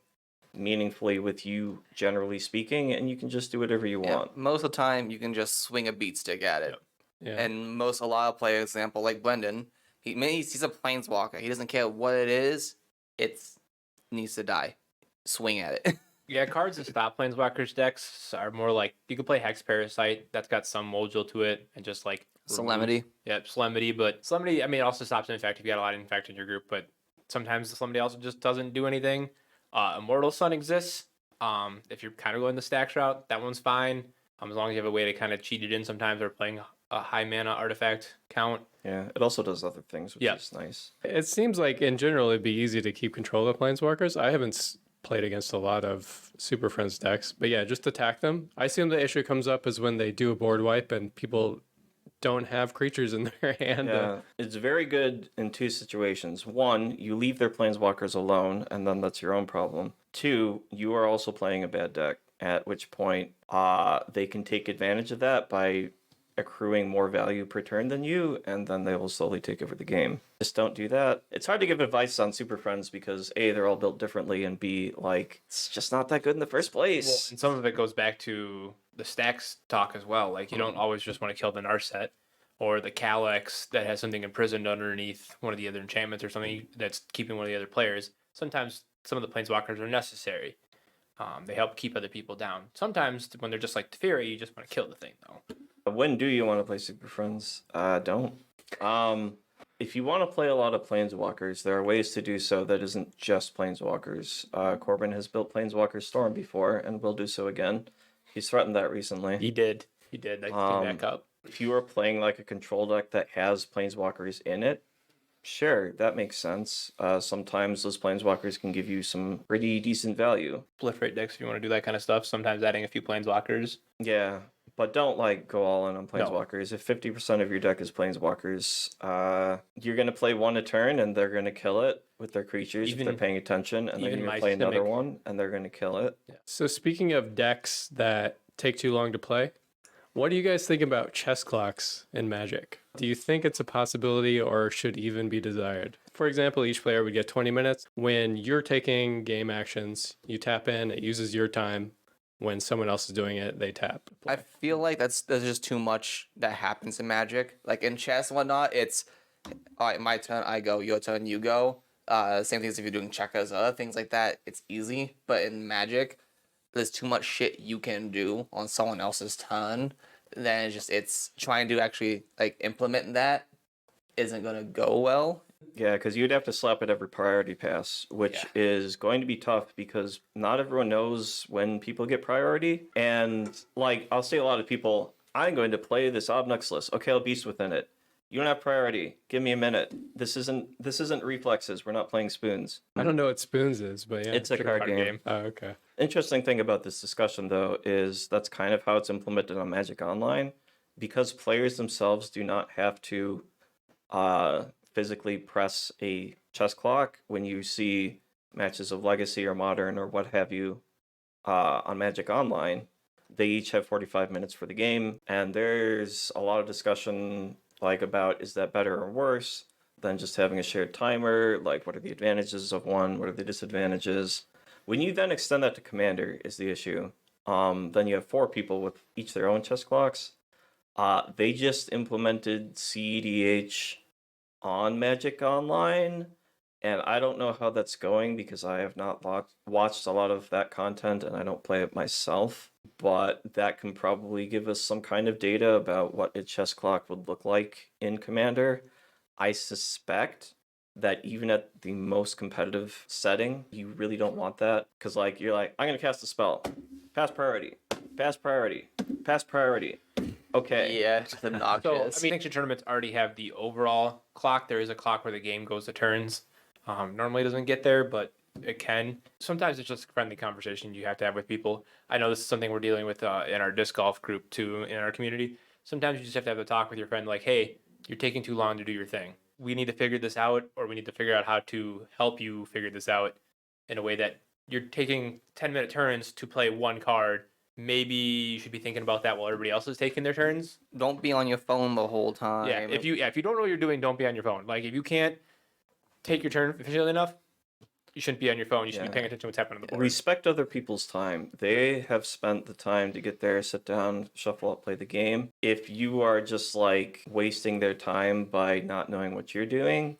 meaningfully with you, generally speaking, and you can just do whatever you want. Most of the time, you can just swing a beat stick at it. Yeah. And a lot of players, example like Blendon, he's a planeswalker. He doesn't care what it is. It needs to die. Swing at it. Yeah, cards that stop planeswalkers decks are more like you could play Hex Parasite. That's got some module to it, and just like Solemnity. Yeah, Solemnity. But Solemnity, I mean, it also stops Infect if you got a lot of Infect in your group. But sometimes the Solemnity also just doesn't do anything. Immortal Sun exists. If you're kind of going the Stax route, that one's fine. As long as you have a way to kind of cheat it in sometimes, or playing a high mana artifact count. Yeah, it also does other things, which is nice. It seems like in general it'd be easy to keep control of planeswalkers. I haven't played against a lot of Super Friends decks, but yeah, just attack them. I assume the issue comes up is when they do a board wipe and people don't have creatures in their hand. Yeah, it's very good in two situations. One, you leave their planeswalkers alone, and then that's your own problem. Two, you are also playing a bad deck, at which point they can take advantage of that by accruing more value per turn than you, and then they will slowly take over the game. Just don't do that. It's hard to give advice on Super Friends because A, they're all built differently, and B, like, it's just not that good in the first place. Well, and some of it goes back to the Stax talk as well. Like, you don't always just want to kill the Narset or the Calyx that has something imprisoned underneath one of the other enchantments or something that's keeping one of the other players. Sometimes some of the planeswalkers are necessary. They help keep other people down. Sometimes when they're just like Teferi, you just want to kill the thing, though. When do you want to play Super Friends? Don't. If you want to play a lot of Planeswalkers, there are ways to do so that isn't just Planeswalkers. Corbin has built Planeswalker Storm before and will do so again. He's threatened that recently. He did. That came back up. If you are playing like a control deck that has Planeswalkers in it, sure, that makes sense. Sometimes those Planeswalkers can give you some pretty decent value. Proliferate decks if you want to do that kind of stuff. Sometimes adding a few planeswalkers. Yeah, but don't like go all in on Planeswalkers. No. If 50% of your deck is Planeswalkers, you're going to play one a turn and they're going to kill it with their creatures if they're paying attention, and then you're going to play another one and they're going to kill it. Yeah. So speaking of decks that take too long to play, what do you guys think about chess clocks in Magic? Do you think it's a possibility or should even be desired? For example, each player would get 20 minutes. When you're taking game actions, you tap in, it uses your time. When someone else is doing it, they tap. I feel like there's just too much that happens in Magic. Like in chess and whatnot, it's, all right, my turn, I go, your turn, you go. Same things if you're doing checkers, other things like that, it's easy. But in Magic, there's too much shit you can do on someone else's turn. Then it's trying to actually like implement that isn't gonna go well. Yeah, because you'd have to slap at every priority pass, which is going to be tough because not everyone knows when people get priority. And like I'll say, a lot of people, I'm going to play this Obnux list. Okay, I'll beast within it. You don't have priority. Give me a minute. This isn't reflexes. We're not playing spoons. I don't know what spoons is, but yeah, it's a card game. Oh, okay. Interesting thing about this discussion, though, is that's kind of how it's implemented on Magic Online, because players themselves do not have to physically press a chess clock. When you see matches of Legacy or Modern or what have you on Magic Online, they each have 45 minutes for the game, and there's a lot of discussion like about, is that better or worse than just having a shared timer? Like, what are the advantages of one? What are the disadvantages? When you then extend that to Commander is the issue. Then you have 4 people with each their own chess clocks. They just implemented CEDH on Magic Online, and I don't know how that's going because I have not watched a lot of that content and I don't play it myself. But that can probably give us some kind of data about what a chess clock would look like in Commander. I suspect that even at the most competitive setting, you really don't want that because, like, you're like, I'm gonna cast a spell, pass priority, pass priority, pass priority. Okay. Yeah, just So, obnoxious. I mean, sanctioned tournaments already have the overall clock. There is a clock where the game goes to turns. Normally it doesn't get there, but it can. Sometimes it's just a friendly conversation you have to have with people. I know this is something we're dealing with in our disc golf group too, in our community. Sometimes you just have to have a talk with your friend like, hey, you're taking too long to do your thing. We need to figure this out, or we need to figure out how to help you figure this out in a way that you're taking 10-minute turns to play one card. Maybe you should be thinking about that while everybody else is taking their turns. Don't be on your phone the whole time. Yeah, if you don't know what you're doing, don't be on your phone. Like if you can't take your turn efficiently enough, you shouldn't be on your phone. You should be paying attention to what's happening on the board. Respect other people's time. They have spent the time to get there, sit down, shuffle up, play the game. If you are just like wasting their time by not knowing what you're doing,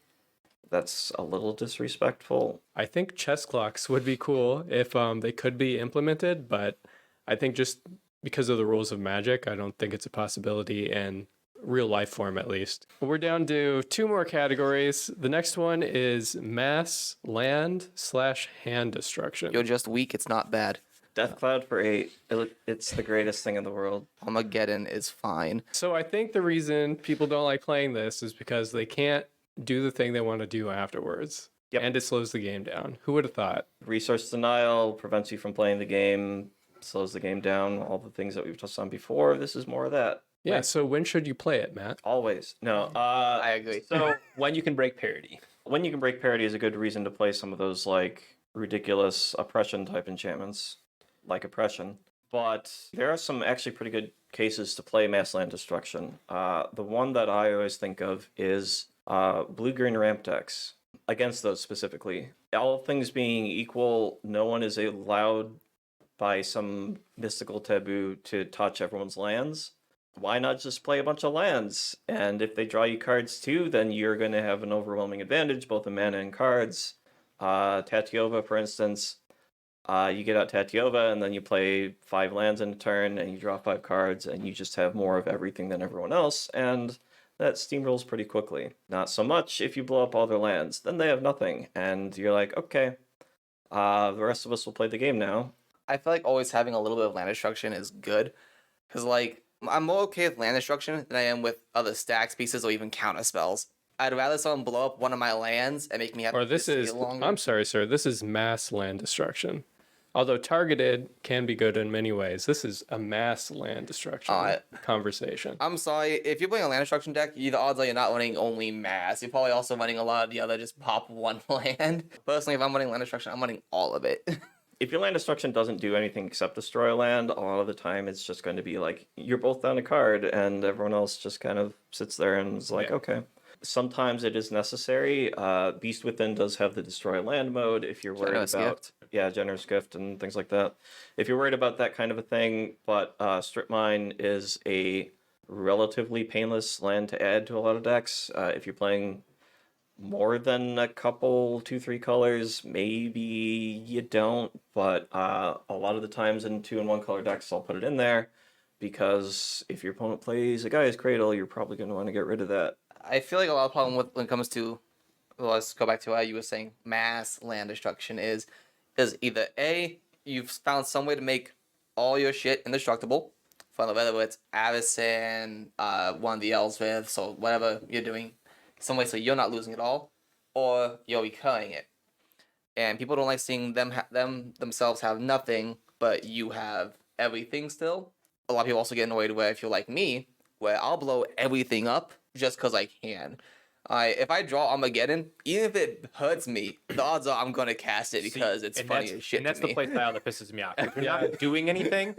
that's a little disrespectful. I think chess clocks would be cool if they could be implemented, but I think just because of the rules of Magic, I don't think it's a possibility in real life form at least. We're down to 2 more categories. The next one is mass land/hand destruction. You're just weak. It's not bad. Death Cloud for 8, it's the greatest thing in the world. Armageddon is fine. So I think the reason people don't like playing this is because they can't do the thing they want to do afterwards. Yep. And it slows the game down. Who would have thought? Resource denial prevents you from playing the game, slows the game down, all the things that we've touched on before. This is more of that. Yeah, so when should you play it, Matt? Always. No. I agree. So When you can break parity. when you can break parity is a good reason to play some of those like ridiculous oppression type enchantments, like oppression. But there are some actually pretty good cases to play mass land destruction. The one that I always think of is blue-green ramp decks. Against those specifically, all things being equal, no one is allowed by some mystical taboo to touch everyone's lands. Why not just play a bunch of lands? And if they draw you cards too, then you're going to have an overwhelming advantage, both in mana and cards. Tatiova, for instance, you get out Tatiova, and then you play 5 lands in a turn, and you draw 5 cards, and you just have more of everything than everyone else, and that steamrolls pretty quickly. Not so much if you blow up all their lands. Then they have nothing, and you're like, okay, the rest of us will play the game now. I feel like always having a little bit of land destruction is good. Because, like, I'm more okay with land destruction than I am with other Stax pieces or even counter spells. I'd rather someone blow up one of my lands and make me have Or to this stay is, longer. I'm sorry, sir, this is mass land destruction. Although targeted can be good in many ways, this is a mass land destruction conversation. I'm sorry, if you're playing a land destruction deck, the odds are you're not running only mass. You're probably also running a lot of the other just pop one land. Personally, if I'm running land destruction, I'm running all of it. If your land destruction doesn't do anything except destroy a land, a lot of the time it's just going to be like, you're both down a card, and everyone else just kind of sits there and is like, okay. Sometimes it is necessary. Beast Within does have the destroy land mode if you're worried Generous about... Gift. Yeah, Generous Gift and things like that. If you're worried about that kind of a thing, but Strip Mine is a relatively painless land to add to a lot of decks. If you're playing more than a couple, 2-3 colors, maybe you don't, but a lot of the times in 2 and 1 color decks, I'll put it in there, because if your opponent plays a Gaia's Cradle, you're probably going to want to get rid of that. I feel like a lot of problem with when it comes to, well, let's go back to what you were saying, mass land destruction is either A, you've found some way to make all your shit indestructible, whether it's Avacyn, one of the Elswith, so whatever you're doing, some way so you're not losing it all, or you're recurring it. And people don't like seeing them themselves have nothing, but you have everything still. A lot of people also get annoyed where if you're like me, where I'll blow everything up just because I can. If I draw Armageddon, even if it hurts me, the odds are I'm going to cast it because it's funny as shit And that's to the me. play style that pisses me off. If you're not doing anything,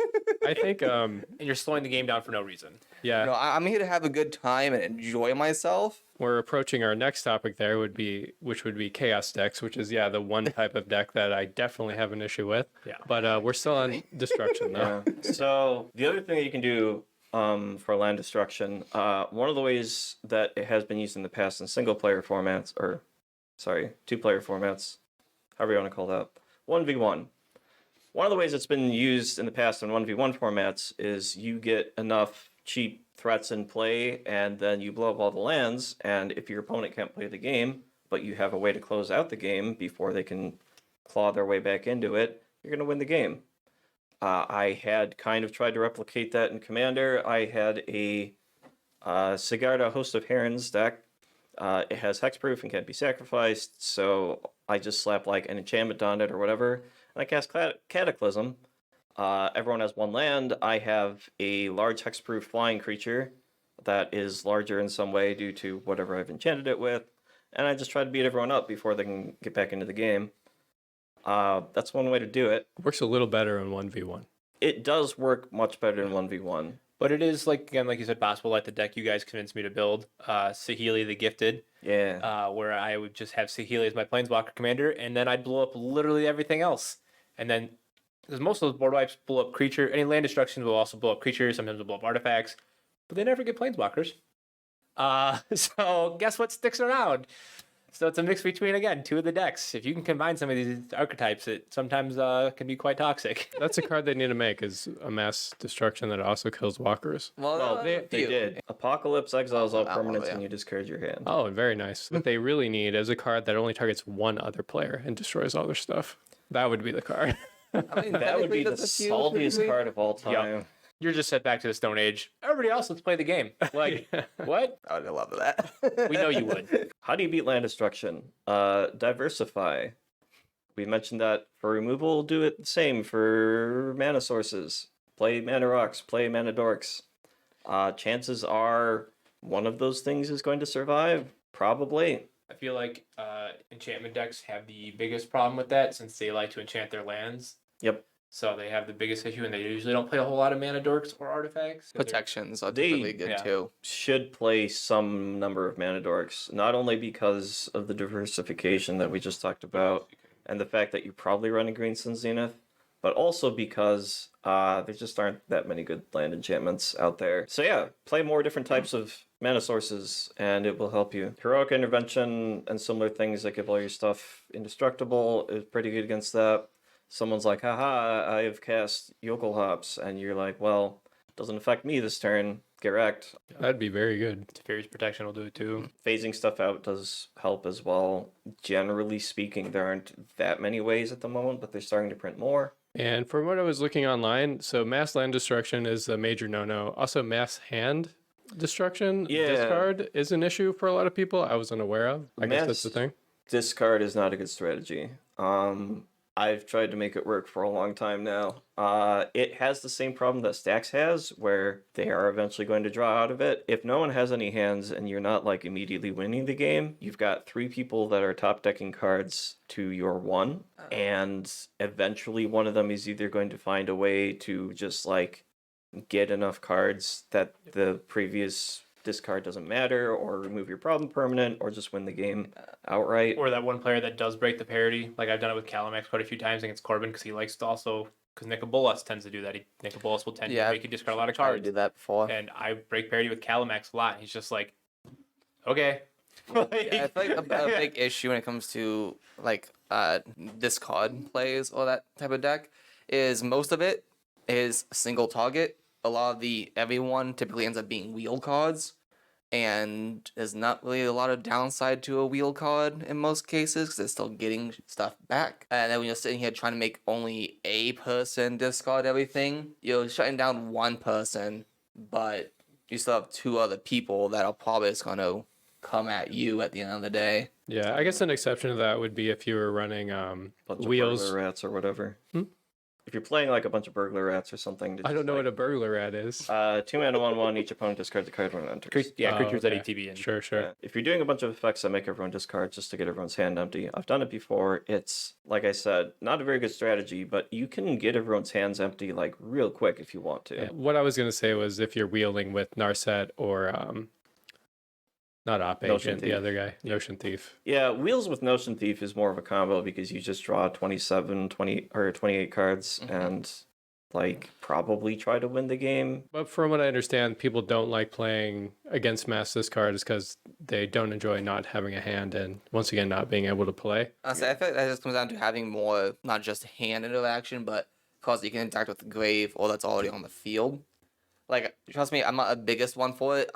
I think and you're slowing the game down for no reason. Yeah. You know, I'm here to have a good time and enjoy myself. We're approaching our next topic there which would be chaos decks, which is the one type of deck that I definitely have an issue with. Yeah. But we're still on destruction though. Yeah. So the other thing that you can do for land destruction, one of the ways that it has been used in the past in single player formats, or sorry, 2-player formats, however you want to call that, 1v1. One of the ways it's been used in the past in 1v1 formats is you get enough cheap threats in play, and then you blow up all the lands, and if your opponent can't play the game, but you have a way to close out the game before they can claw their way back into it, you're going to win the game. I had kind of tried to replicate that in Commander. I had a Sigarda Host of Herons deck. It has hexproof and can't be sacrificed, so I just slap like an enchantment on it or whatever, and I cast Cataclysm. Everyone has 1 land. I have a large hexproof flying creature that is larger in some way due to whatever I've enchanted it with, and I just try to beat everyone up before they can get back into the game. That's one way to do it. Works a little better in 1v1. It does work much better in 1v1. But it is, like you said, possible, like the deck you guys convinced me to build, Saheeli the Gifted, Yeah. where I would just have Saheeli as my Planeswalker commander, and then I'd blow up literally everything else. And then, because most of those board wipes blow up creature, any land destructions will also blow up creatures, sometimes will blow up artifacts, but they never get Planeswalkers. So guess what sticks around? So it's a mix between, again, 2 of the decks. If you can combine some of these archetypes, it sometimes can be quite toxic. That's a card they need to make, is a mass destruction that also kills walkers. Well, they did. Apocalypse exiles all permanents yeah. and you discard your hand. Oh, very nice. What they really need is a card that only targets one other player and destroys all their stuff. That would be the card. I mean, That would be the that's a few, saltiest maybe. card of all time. You're just set back to the Stone Age. Everybody else, let's play the game. Like, what? I would love that. We know you would. How do you beat land destruction? Diversify. We mentioned that for removal, do it the same for mana sources. Play mana rocks, play mana dorks. Chances are one of those things is going to survive. Probably. I feel like enchantment decks have the biggest problem with that since they like to enchant their lands. Yep. So they have the biggest issue, and they usually don't play a whole lot of mana dorks or artifacts. Protections are They- really good yeah. too. Should play some number of mana dorks, not only because of the diversification that we just talked about, and the fact that you're probably running Green Sun Zenith, but also because there just aren't that many good land enchantments out there. So yeah, play more different types of mana sources, and it will help you. Heroic Intervention and similar things that give all your stuff indestructible is pretty good against that. Someone's like, haha, I have cast Yokel Hops, and you're like, well, doesn't affect me this turn. Get wrecked. That'd be very good. Teferi's Protection will do it too. Phasing stuff out does help as well. Generally speaking, there aren't that many ways at the moment, but they're starting to print more. And from what I was looking online, so mass land destruction is a major no-no. Also, mass hand destruction, Yeah. discard is an issue for a lot of people I was unaware of. I guess that's the Mass- thing. Discard is not a good strategy. I've tried to make it work for a long time now. It has the same problem that Stax has, where they are eventually going to draw out of it. If no one has any hands and you're not like immediately winning the game, you've got 3 people that are top decking cards to your 1, and eventually one of them is either going to find a way to just like get enough cards that the previous discard doesn't matter, or remove your problem permanent, or just win the game outright. Or that one player that does break the parity. Like I've done it with Calamax quite a few times against Corbin because he likes to also, because Nicobolas tends to do that. Nicobolas will tend to make you discard a lot of Tried to cards. do that before. And I break parity with Calamax a lot. He's just like, okay. Yeah, I feel like a big issue when it comes to like discard plays or that type of deck is most of it is single target. A lot of everyone typically ends up being wheel cards, and there's not really a lot of downside to a wheel card in most cases because they're still getting stuff back. And then when you're sitting here trying to make only a person discard everything, you're shutting down one person, but you still have 2 other people that are probably just going to come at you at the end of the day. Yeah, I guess an exception to that would be if you were running Bunch of wheels. burglar rats or whatever. if you're playing like a bunch of burglar rats or something, I don't know what a burglar rat is. 2-mana 1/1. Each opponent discards a card when it enters. Creatures that okay. ATB in. Sure. Yeah. If you're doing a bunch of effects that make everyone discard just to get everyone's hand empty, I've done it before. It's, like I said, not a very good strategy, but you can get everyone's hands empty like real quick if you want to. Yeah, what I was going to say was if you're wheeling with Narset or not Op Notion Agent, the Thief. other guy, Notion Thief. Yeah, Wheels with Notion Thief is more of a combo because you just draw 27, 20, or 28 cards and like probably try to win the game. But from what I understand, people don't like playing against mass discard is because they don't enjoy not having a hand and once again not being able to play. Honestly, I feel like that just comes down to having more, not just hand interaction, but cards that you can interact with the grave or that's already on the field. Like, trust me, I'm not a biggest one for it.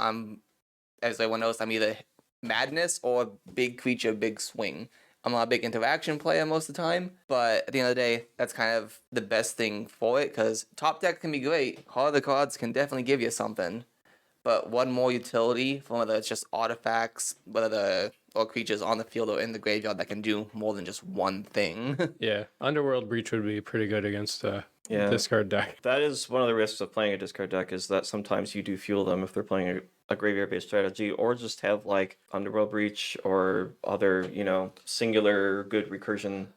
As everyone knows, I'm either madness or big creature, big swing. I'm not a big interaction player most of the time, but at the end of the day, that's kind of the best thing for it, because top deck can be great. Harder cards can definitely give you something, but one more utility, from whether it's just artifacts, or creatures on the field or in the graveyard that can do more than just one thing. Yeah, Underworld Breach would be pretty good against Yeah. discard deck. That is one of the risks of playing a discard deck is that sometimes you do fuel them if they're playing a graveyard-based strategy, or just have like Underworld Breach or other, singular good recursion.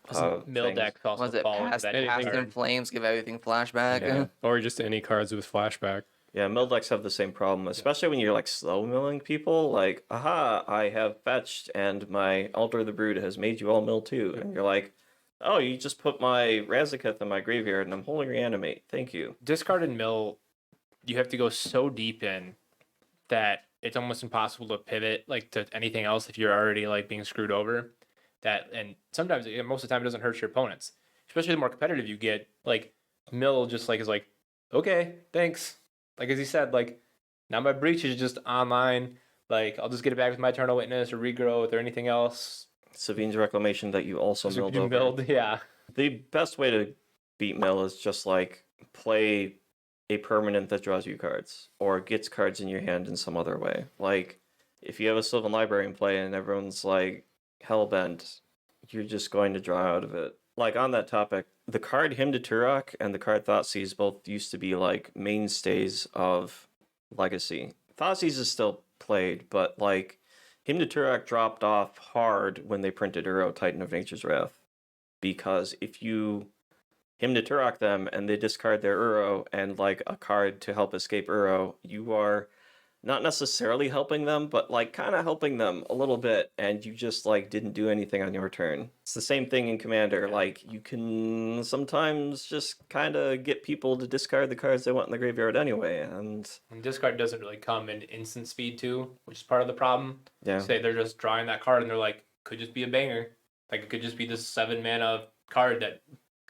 Mill things. decks also Was it fall into past, that past card. in flames, give everything flashback? Yeah. Or just any cards with flashback. Yeah, mill decks have the same problem, especially when you're like slow milling people. Like, aha, I have fetched, and my Altar of the Brood has made you all mill too. And you're like, oh, you just put my Razaketh in my graveyard, and I'm holding Reanimate. Thank you. Discard and mill, you have to go so deep in that it's almost impossible to pivot like to anything else if you're already like being screwed over. And sometimes most of the time it doesn't hurt your opponents, especially the more competitive you get. Like mill just like is like, okay, thanks. Like as he said, like now my breach is just online. Like I'll just get it back with my Eternal Witness or Regrowth or anything else. Savine's Reclamation that you also So milled you over. milled, yeah. The best way to beat mill is just like play a permanent that draws you cards or gets cards in your hand in some other way. Like if you have a Sylvan Library in play and everyone's like hellbent, you're just going to draw out of it. Like on that topic, the card Hymn to Turok and the card Thoughtseize both used to be like mainstays of Legacy. Thoughtseize is still played, but like Hymn to Turok dropped off hard when they printed Uro, Titan of Nature's Wrath. Because if you Hymn to Turok them and they discard their Uro and like a card to help escape Uro, you are not necessarily helping them, but like kind of helping them a little bit, and you just like didn't do anything on your turn. It's the same thing in Commander. Like you can sometimes just kind of get people to discard the cards they want in the graveyard anyway, and Discard doesn't really come in instant speed too, which is part of the problem. yeah. Say they're just drawing that card and they're like, could just be a banger. Like it could just be this 7-mana card that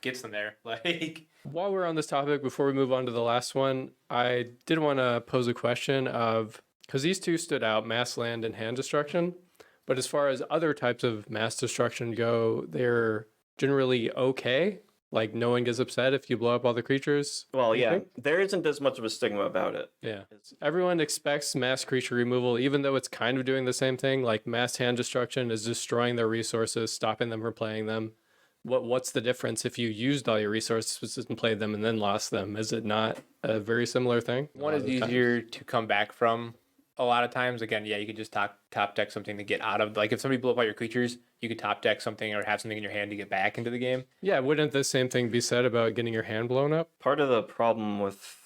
gets them there. Like While we're on this topic, before we move on to the last one, I did want to pose a question of, because these two stood out, mass land and hand destruction, but as far as other types of mass destruction go, they're generally okay. Like no one gets upset if you blow up all the creatures. Well, you yeah, think? there isn't as much of a stigma about it. Yeah. Everyone expects mass creature removal, even though it's kind of doing the same thing. Like mass hand destruction is destroying their resources, stopping them from playing them. What's the difference if you used all your resources and played them and then lost them? Is it not a very similar thing? one A is lot of the easier to come back from a lot of times. Again, yeah, you could just top deck something to get out of. Like if somebody blew up all your creatures, you could top deck something or have something in your hand to get back into the game. Yeah, wouldn't the same thing be said about getting your hand blown up? Part of the problem with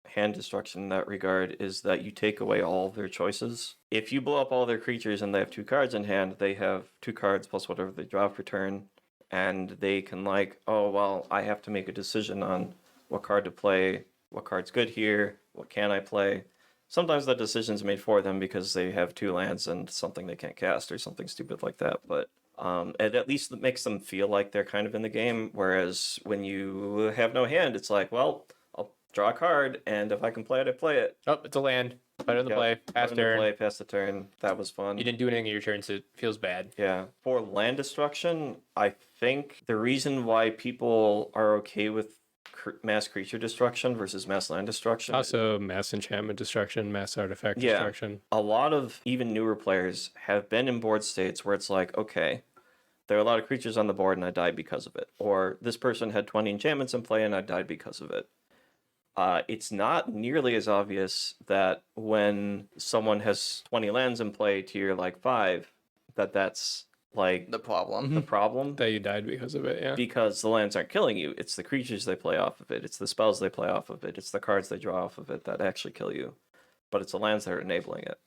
hand destruction in that regard is that you take away all of their choices. If you blow up all their creatures and they have 2 cards in hand, they have 2 cards plus whatever they draw per turn, and they can like, oh, well, I have to make a decision on what card to play, what card's good here, what can I play. Sometimes that decision's made for them because they have 2 lands and something they can't cast or something stupid like that, but it at least makes them feel like they're kind of in the game, whereas when you have no hand, it's like, well, I'll draw a card, and if I can play it, I play it. Oh, it's a land. Put it in the Yep, play. put Pass it in the turn. play, pass the turn. That was fun. You didn't do anything in your turn, so it feels bad. Yeah. For land destruction, I think the reason why people are okay with mass creature destruction versus mass land destruction. Also, mass enchantment destruction, mass artifact Yeah. destruction. A lot of even newer players have been in board states where it's like, okay, there are a lot of creatures on the board and I died because of it. Or this person had 20 enchantments in play and I died because of it. It's not nearly as obvious that when someone has 20 lands in play tier like 5, that's like The problem. the problem. That you died because of it, yeah. Because the lands aren't killing you. It's the creatures they play off of it. It's the spells they play off of it. It's the cards they draw off of it that actually kill you. But it's the lands that are enabling it.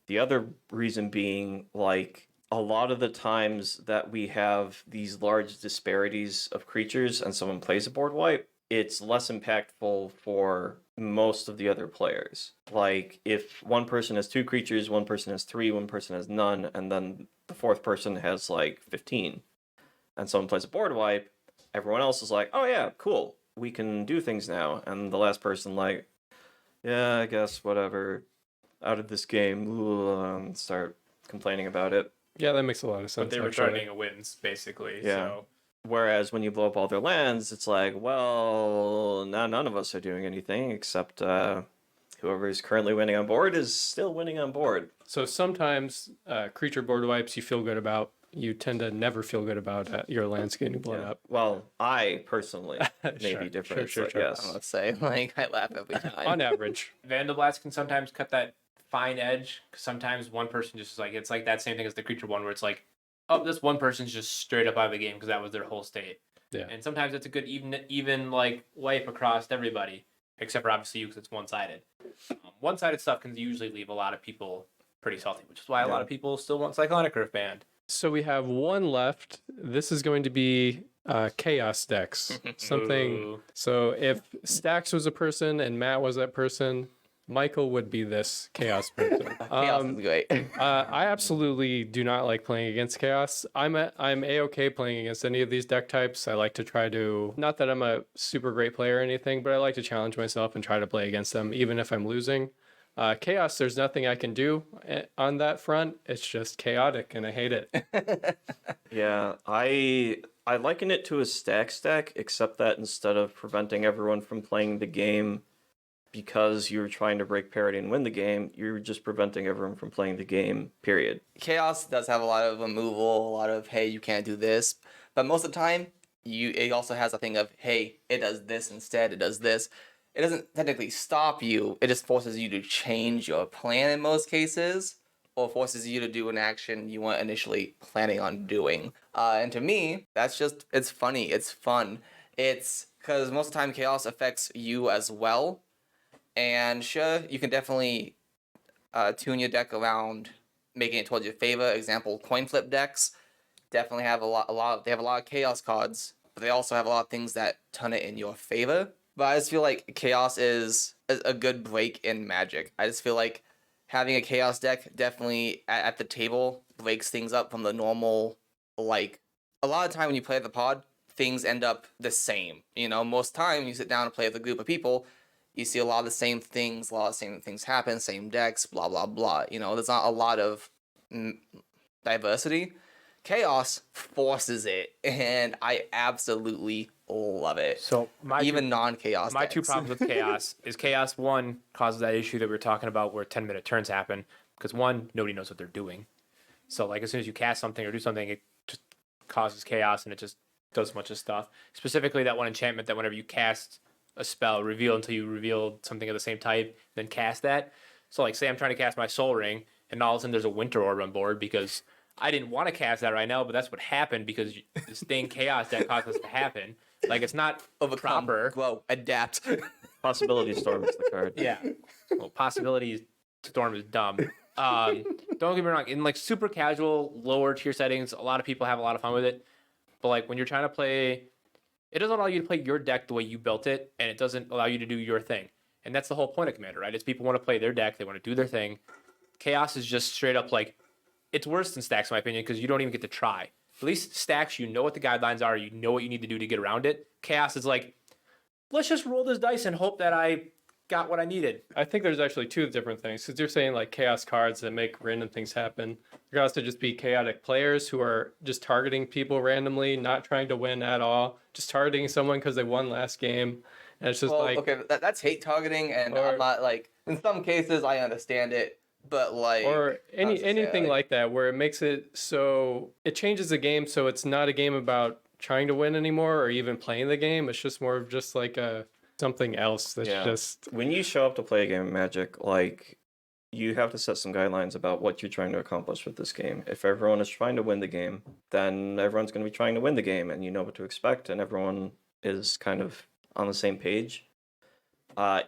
The other reason being, like, a lot of the times that we have these large disparities of creatures and someone plays a board wipe, it's less impactful for most of the other players. Like, if one person has 2 creatures, one person has 3, one person has none, and then the 4th person has, like, 15, and someone plays a board wipe, everyone else is like, oh yeah, cool, we can do things now. And the last person, like, yeah, I guess, whatever, out of this game, start complaining about it. Yeah, that makes a lot of sense. But they were actually. turning wins, basically. Yeah. So Whereas when you blow up all their lands, it's like, well, now none of us are doing anything except whoever is currently winning on board is still winning on board. So sometimes creature board wipes you feel good about. You tend to never feel good about your lands getting blown up. Well, I personally may Sure, be different. sure, but sure. Yes. I don't know what to say. Like, I laugh every time. On average. Vandalblast can sometimes cut that fine edge. 'Cause sometimes one person just is like, it's like that same thing as the creature one where it's like, oh, this one person's just straight up out of the game because that was their whole state. Yeah. And sometimes it's a good even like wipe across everybody, except for obviously you because it's one-sided. One-sided stuff can usually leave a lot of people pretty salty, which is why a lot of people still want Cyclonic Earth banned. So we have one left. This is going to be chaos decks. Something. Ooh. So if Stax was a person and Matt was that person, Michael would be this chaos person. Chaos is great. I absolutely do not like playing against chaos. I'm a-okay playing against any of these deck types. I like to try to, not that I'm a super great player or anything, but I like to challenge myself and try to play against them even if I'm losing. Chaos, there's nothing I can do on that front. It's just chaotic and I hate it. Yeah, I liken it to a Stax deck, except that instead of preventing everyone from playing the game because you're trying to break parity and win the game, you're just preventing everyone from playing the game, period. Chaos does have a lot of removal, a lot of, hey, you can't do this. But most of the time, it also has a thing of, hey, it does this instead, it does this. It doesn't technically stop you, it just forces you to change your plan in most cases, or forces you to do an action you weren't initially planning on doing. And to me, that's just, it's funny, it's fun. It's because most of the time chaos affects you as well. And sure, you can definitely tune your deck around making it towards your favor. Example, coin flip decks definitely have they have a lot of chaos cards, but they also have a lot of things that turn it in your favor. But I just feel like chaos is a good break in Magic. I just feel like having a chaos deck definitely at the table breaks things up from the normal, like, a lot of time when you play the pod, things end up the same. You know, most time you sit down and play with a group of people, you see a lot of the same things, happen, same decks, blah, blah, blah. You know, there's not a lot of diversity. Chaos forces it, and I absolutely love it. So non-chaos My decks. two problems with chaos is chaos, one, causes that issue that we were talking about where 10-minute turns happen. Because one, nobody knows what they're doing. So like as soon as you cast something or do something, it just causes chaos and it just does a bunch of stuff. Specifically that one enchantment that whenever you cast a spell, reveal until you reveal something of the same type, then cast that. So like say I'm trying to cast my Soul Ring and all of a sudden there's a Winter Orb on board because I didn't want to cast that right now, but that's what happened because this thing chaos that caused this to happen. Like it's not Overcome, proper. grow, adapt. Possibility Storm is the card. Yeah. Well, Possibility Storm is dumb. Don't get me wrong. In like super casual, lower tier settings, a lot of people have a lot of fun with it. But like when you're trying to play, it doesn't allow you to play your deck the way you built it, and it doesn't allow you to do your thing. And that's the whole point of Commander, right? It's people want to play their deck, they want to do their thing. Chaos is just straight up like, it's worse than Stax in my opinion because you don't even get to try. At least Stax, you know what the guidelines are, you know what you need to do to get around it. Chaos is like, let's just roll this dice and hope that I got what I needed. I think there's actually two different things because you're saying like chaos cards that make random things happen. There could also just be chaotic players who are just targeting people randomly, not trying to win at all, just targeting someone because they won last game. And it's just Well, like, okay, that's hate targeting, and Or- I'm not like, in some cases I understand it, But like, or I was gonna say, anything like that, where it makes it so it changes the game, so it's not a game about trying to win anymore or even playing the game. It's just more of just like a something else that's Yeah. just When you show up to play a game of Magic, like you have to set some guidelines about what you're trying to accomplish with this game. If everyone is trying to win the game, then everyone's going to be trying to win the game, and you know what to expect, and everyone is kind of on the same page.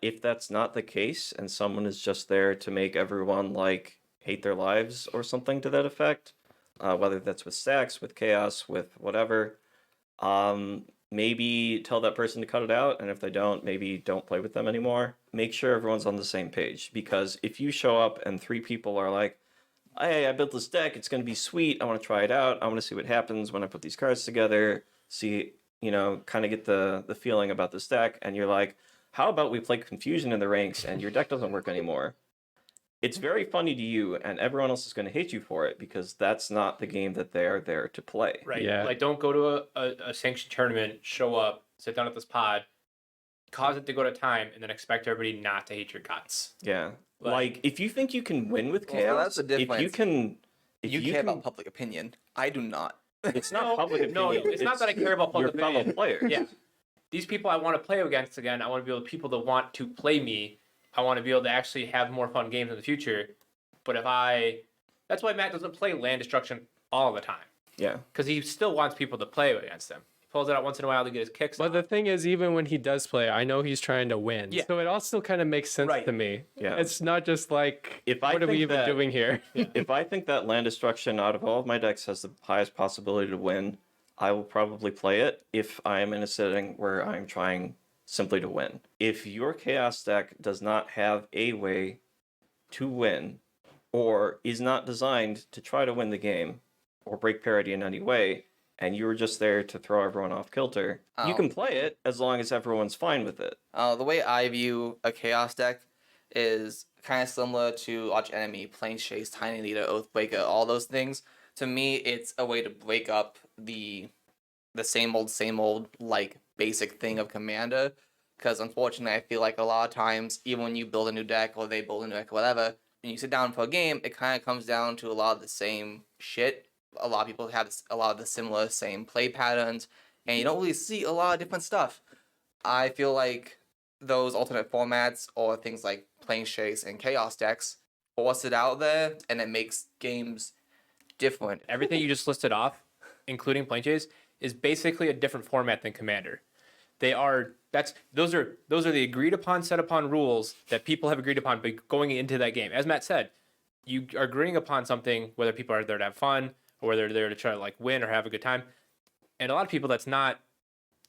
If that's not the case, and someone is just there to make everyone like hate their lives or something to that effect, whether that's with Stax, with Chaos, with whatever, maybe tell that person to cut it out, and if they don't, maybe don't play with them anymore. Make sure everyone's on the same page, because if you show up and 3 people are like, hey, I built this deck, it's going to be sweet, I want to try it out, I want to see what happens when I put these cards together, see, kind of get the feeling about this deck, and you're like, how about we play Confusion in the ranks and your deck doesn't work anymore? It's very funny to you, and everyone else is going to hate you for it, because that's not the game that they're there to play. Right. Yeah. Like, don't go to a sanctioned tournament, show up, sit down at this pod, cause it to go to time, and then expect everybody not to hate your guts. Yeah. Like- Like, if you think you can win with Well, Chaos, that's the if you difference. can... If you care can, about public opinion. I do not. It's not public opinion. No, it's not that I care about public your fellow opinion. players. Yeah. These people I want to play against again, I want to be able to people that want to play me. I want to be able to actually have more fun games in the future. But that's why Matt doesn't play land destruction all the time. Yeah. Because he still wants people to play against him. He pulls it out once in a while to get his kicks But off. the thing is, even when he does play, I know he's trying to win. Yeah. So it also kind of makes sense Right. to me. Yeah. It's not just like, If I what are we think even that- doing here? If I think that land destruction out of all of my decks has the highest possibility to win, I will probably play it if I am in a setting where I'm trying simply to win. If your Chaos deck does not have a way to win, or is not designed to try to win the game, or break parity in any way, and you're just there to throw everyone off kilter, you Oh. can play it as long as everyone's fine with it. The way I view a chaos deck is kind of similar to Arch Enemy, Plane Chase, Tiny Leader, Oathbreaker, all those things. To me, it's a way to break up the same old like basic thing of Commander. Because unfortunately, I feel like a lot of times, even when you build a new deck or they build a new deck or whatever, when you sit down for a game, it kind of comes down to a lot of the same shit. A lot of people have a lot of the similar same play patterns, and you don't really see a lot of different stuff. I feel like those alternate formats or things like Plane Chase and Chaos decks force it out there, and it makes games different. Everything you just listed off, including Plane Chase, is basically a different format than Commander. Those are the agreed upon, set upon rules that people have agreed upon going into that game. As Matt said, you are agreeing upon something, whether people are there to have fun or whether they're there to try to like win or have a good time. And a lot of people, that's not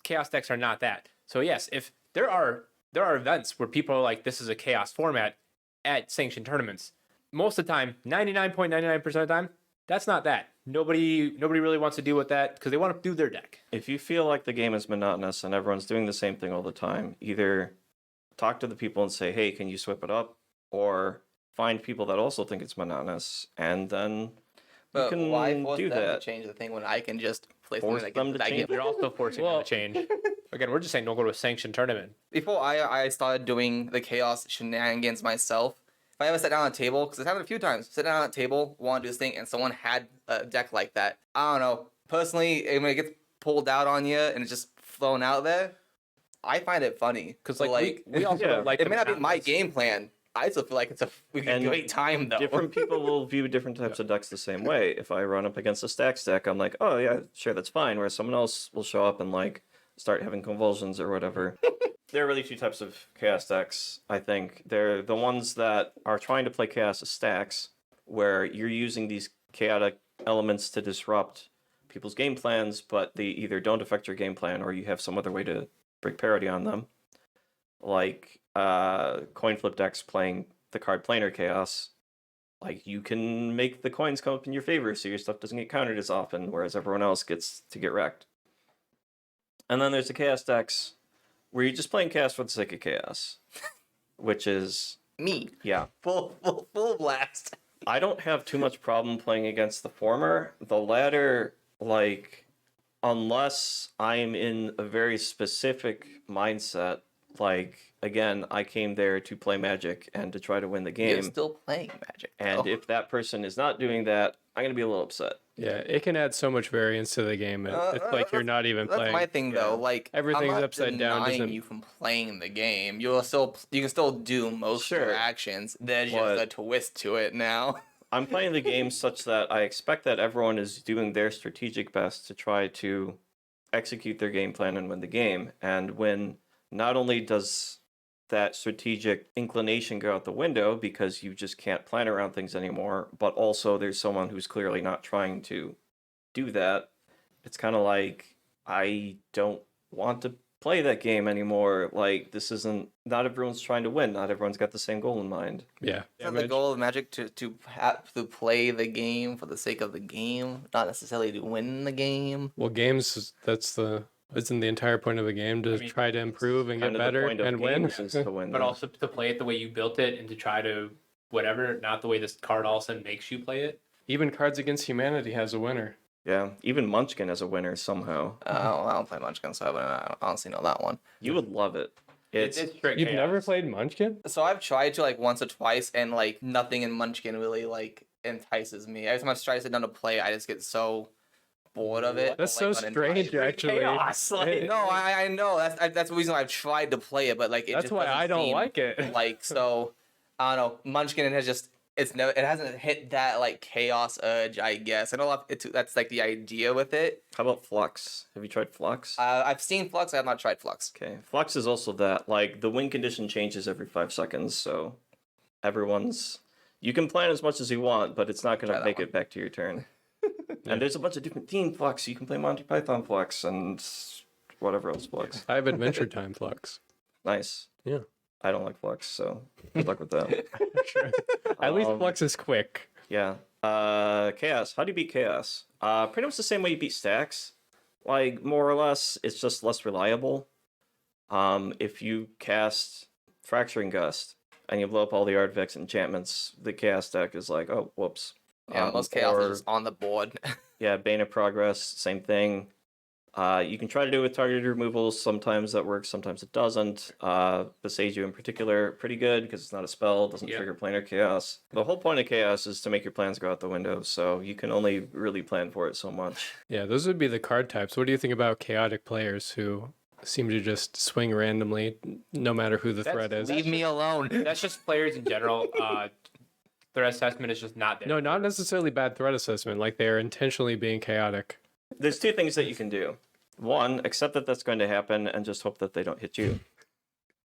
chaos decks are not that. So yes, if there are events where people are like, this is a chaos format at sanctioned tournaments, most of the time, 99.99% of the time, that's not that. Nobody really wants to deal with that because they want to do their deck. If you feel like the game is monotonous and everyone's doing the same thing all the time, either talk to the people and say, hey, can you swip it up? Or find people that also think it's monotonous, and then you But can why force do them that. to change the thing when I can just play Force something them that to gets that change game? You're also forcing them to change. Again, we're just saying don't go to a sanctioned tournament. Before I started doing the chaos shenanigans myself, if I ever sat down at a table, because it's happened a few times, sit down at a table, want to do this thing, and someone had a deck like that, I don't know. Personally, when it gets pulled out on you and it's just thrown out there, I find it funny. Because we also Yeah. don't like it the may not be my monotonous. game plan. I still feel like it's a And great time though. Different people will view different types of decks the same way. If I run up against a Stax deck, I'm like, oh yeah, sure, that's fine. Whereas someone else will show up and like start having convulsions or whatever. There are really two types of chaos decks, I think. They're the ones that are trying to play chaos as Stax, where you're using these chaotic elements to disrupt people's game plans, but they either don't affect your game plan or you have some other way to break parity on them. Like coin flip decks playing the card planar chaos. Like you can make the coins come up in your favor so your stuff doesn't get countered as often, whereas everyone else gets to get wrecked. And then there's the chaos decks where you're just playing chaos for the sake of chaos, which is, Me, yeah. full blast. I don't have too much problem playing against the former. The latter, like, unless I'm in a very specific mindset, like again, I came there to play Magic and to try to win the You're game. still playing Magic. And though. if that person is not doing that, I'm gonna be a little upset. Yeah, it can add so much variance to the game. It's like you're not even That's playing. my thing though. Yeah. Like Everything's I'm not upside down, denying doesn't- you from playing the game. You can still do most of your Sure. actions. There's But- just a twist to it now. I'm playing the game such that I expect that everyone is doing their strategic best to try to execute their game plan and win the game. And when not only does that strategic inclination go out the window because you just can't plan around things anymore, but also there's someone who's clearly not trying to do that, it's kind of like I don't want to play that game anymore. Like this isn't, not everyone's trying to win, not everyone's got the same goal in mind. Yeah. Isn't the goal of Magic to have to play the game for the sake of the game, not necessarily to win the game? Well, games, isn't the entire point of a game to try to improve and get Kind of the better point of and win? games is to win. But them. also to play it the way you built it and to try to whatever, not the way this card all of a sudden makes you play it. Even Cards Against Humanity has a winner. Yeah, even Munchkin is a winner somehow. I don't play Munchkin, so I don't honestly know that one. You would love it. It's straight You've chaos. never played Munchkin? So I've tried to like once or twice, and like nothing in Munchkin really like entices me. Every time I try to sit down to play, I just get so bored of it. That's like, so strange, uninspired. actually. Chaos, like- No, I know that's the reason why I've tried to play it, but like it That's just why doesn't I don't seem like it. Like so, I don't know. Munchkin has just it hasn't hit that like chaos urge, I guess. I know that's like the idea with it. how about Flux? Have you tried Flux? I've seen Flux. I have not tried Flux. Okay, Flux is also that. Like the win condition changes every 5 seconds, so you can plan as much as you want, but it's not going Try to that make one. it back to your turn. And there's a bunch of different theme Flux. You can play Monty Python Flux and whatever else Flux. I have Adventure Time Flux. Nice. Yeah. I don't like Flux, so good luck with that. At least Um, Flux is quick. Yeah. Chaos. How do you beat Chaos? Pretty much the same way you beat Stax. Like, more or less, it's just less reliable. If you cast Fracturing Gust and you blow up all the artifacts and enchantments, the Chaos deck is like, oh, whoops. Yeah, most chaos or- is just on the board. Yeah, Bane of Progress, same thing. You can try to do it with targeted removals. Sometimes that works, sometimes it doesn't. Besage in particular, pretty good because it's not a spell, doesn't Yeah. trigger planar chaos. The whole point of chaos is to make your plans go out the window, so you can only really plan for it so much. Yeah, those would be the card types. What do you think about chaotic players who seem to just swing randomly no matter who the That's- threat is? Leave me alone. That's just players in general. Threat assessment is just not there. No, not necessarily bad threat assessment. Like they're intentionally being chaotic. There's two things that you can do. One, accept that that's going to happen and just hope that they don't hit you.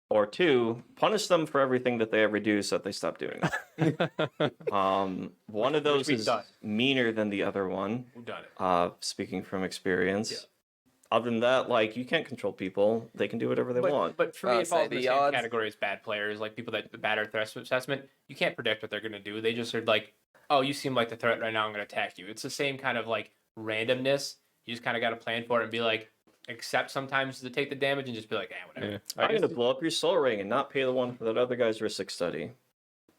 Or two, punish them for everything that they ever do so that they stop doing it. One of those we've is done. meaner than the other one. We've done it. Speaking from experience. Yeah. Other than that, like, you can't control people. They can do whatever they want. But for me, it Say falls in the the same odds. category as bad players, like people that the bad or threat assessment. You can't predict what they're going to do. They just are like, oh, you seem like the threat right now. I'm going to attack you. It's the same kind of like randomness. You just kind of got to plan for it and be like, accept sometimes to take the damage and just be like, whatever. Yeah. I'm going to blow up your soul ring and not pay the one for that other guy's Ristic study.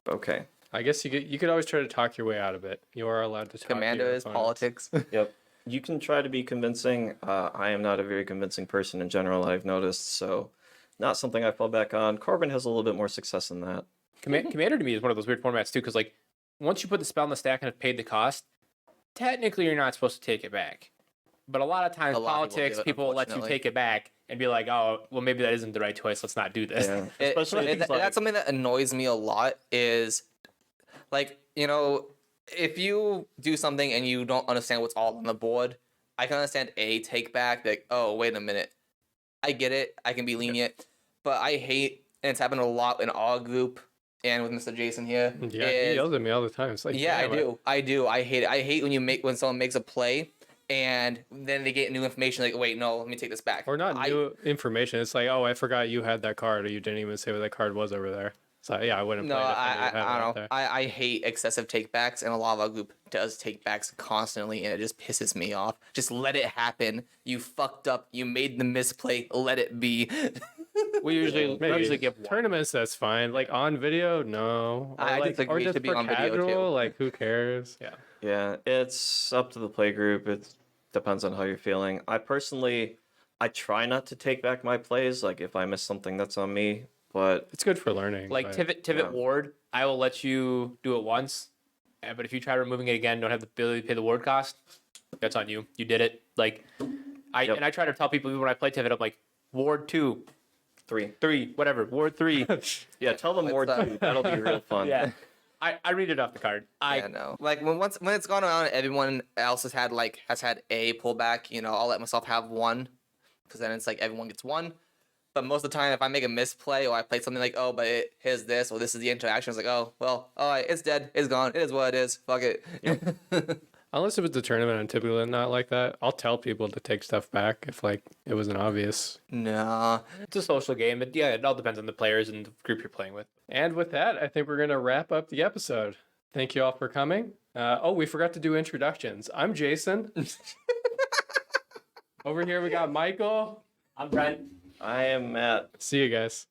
Okay. I guess you could always try to talk your way out of it. You are allowed to talk. Commander your is opponents. politics. Yep. You can try to be convincing. I am not a very convincing person in general, I've noticed, so not something I fall back on. Corbin has a little bit more success in that. Commander to me is one of those weird formats too, because like once you put the spell in the stack and have paid the cost, technically you're not supposed to take it back. But a lot of times A lot of people politics, do it, people will let you unfortunately. take it back and be like, oh, well maybe that isn't the right choice. Let's not do this. Yeah. It- Especially and things like, that's something that annoys me a lot is like, you know, if you do something and you don't understand what's all on the board, I can understand a take back, like, oh, wait a minute. I get it. I can be lenient. But I hate, and it's happened a lot in our group and with Mr. Jason here. Yeah, he is- yells at me all the time. It's like, yeah, damn, I do. I do. I hate it. I hate when someone makes a play and then they get new information like, wait, no, let me take this back. Or not I- new information. It's like, oh, I forgot you had that card, or you didn't even say what that card was over there. So yeah, I wouldn't No, play it if I, knew you I had it out don't know. there. I hate excessive takebacks, and a lot of our group does takebacks constantly, and it just pisses me off. Just let it happen. You fucked up. You made the misplay. Let it be. We usually Maybe. give one. Tournaments, that's fine. Like on video, no. Or I like, disagree. or It just should be for on video, casual, too. like who cares? Yeah. yeah, it's up to the play group. It depends on how you're feeling. I personally, I try not to take back my plays. Like, if I miss something, that's on me. But It's good for learning. Like but- Tivit yeah. Ward, I will let you do it once, but if you try removing it again, don't have the ability to pay the ward cost. That's on you. You did it. Like Yep. and I try to tell people even when I play Tivit, I'm like Ward 2, 3. 3, whatever, Ward 3. Yeah, tell them more What's too. That'll be real fun. Yeah. I read it off the card. Yeah, no. Like when it's gone around, and everyone else has had a pullback. You know, I'll let myself have one, because then it's like everyone gets one. But most of the time, if I make a misplay or I play something like, oh, but here's this or this is the interaction, it's like, oh, well, all right, it's dead, it's gone, it is what it is. Fuck it. Unless it was the tournament, I'm typically not like that. I'll tell people to take stuff back if like it wasn't obvious. Nah. It's a social game. But yeah, it all depends on the players and the group you're playing with. And with that, I think we're going to wrap up the episode. Thank you all for coming. We forgot to do introductions. I'm Jason. Over here we got Michael. I'm Brent. I am Matt. See you guys.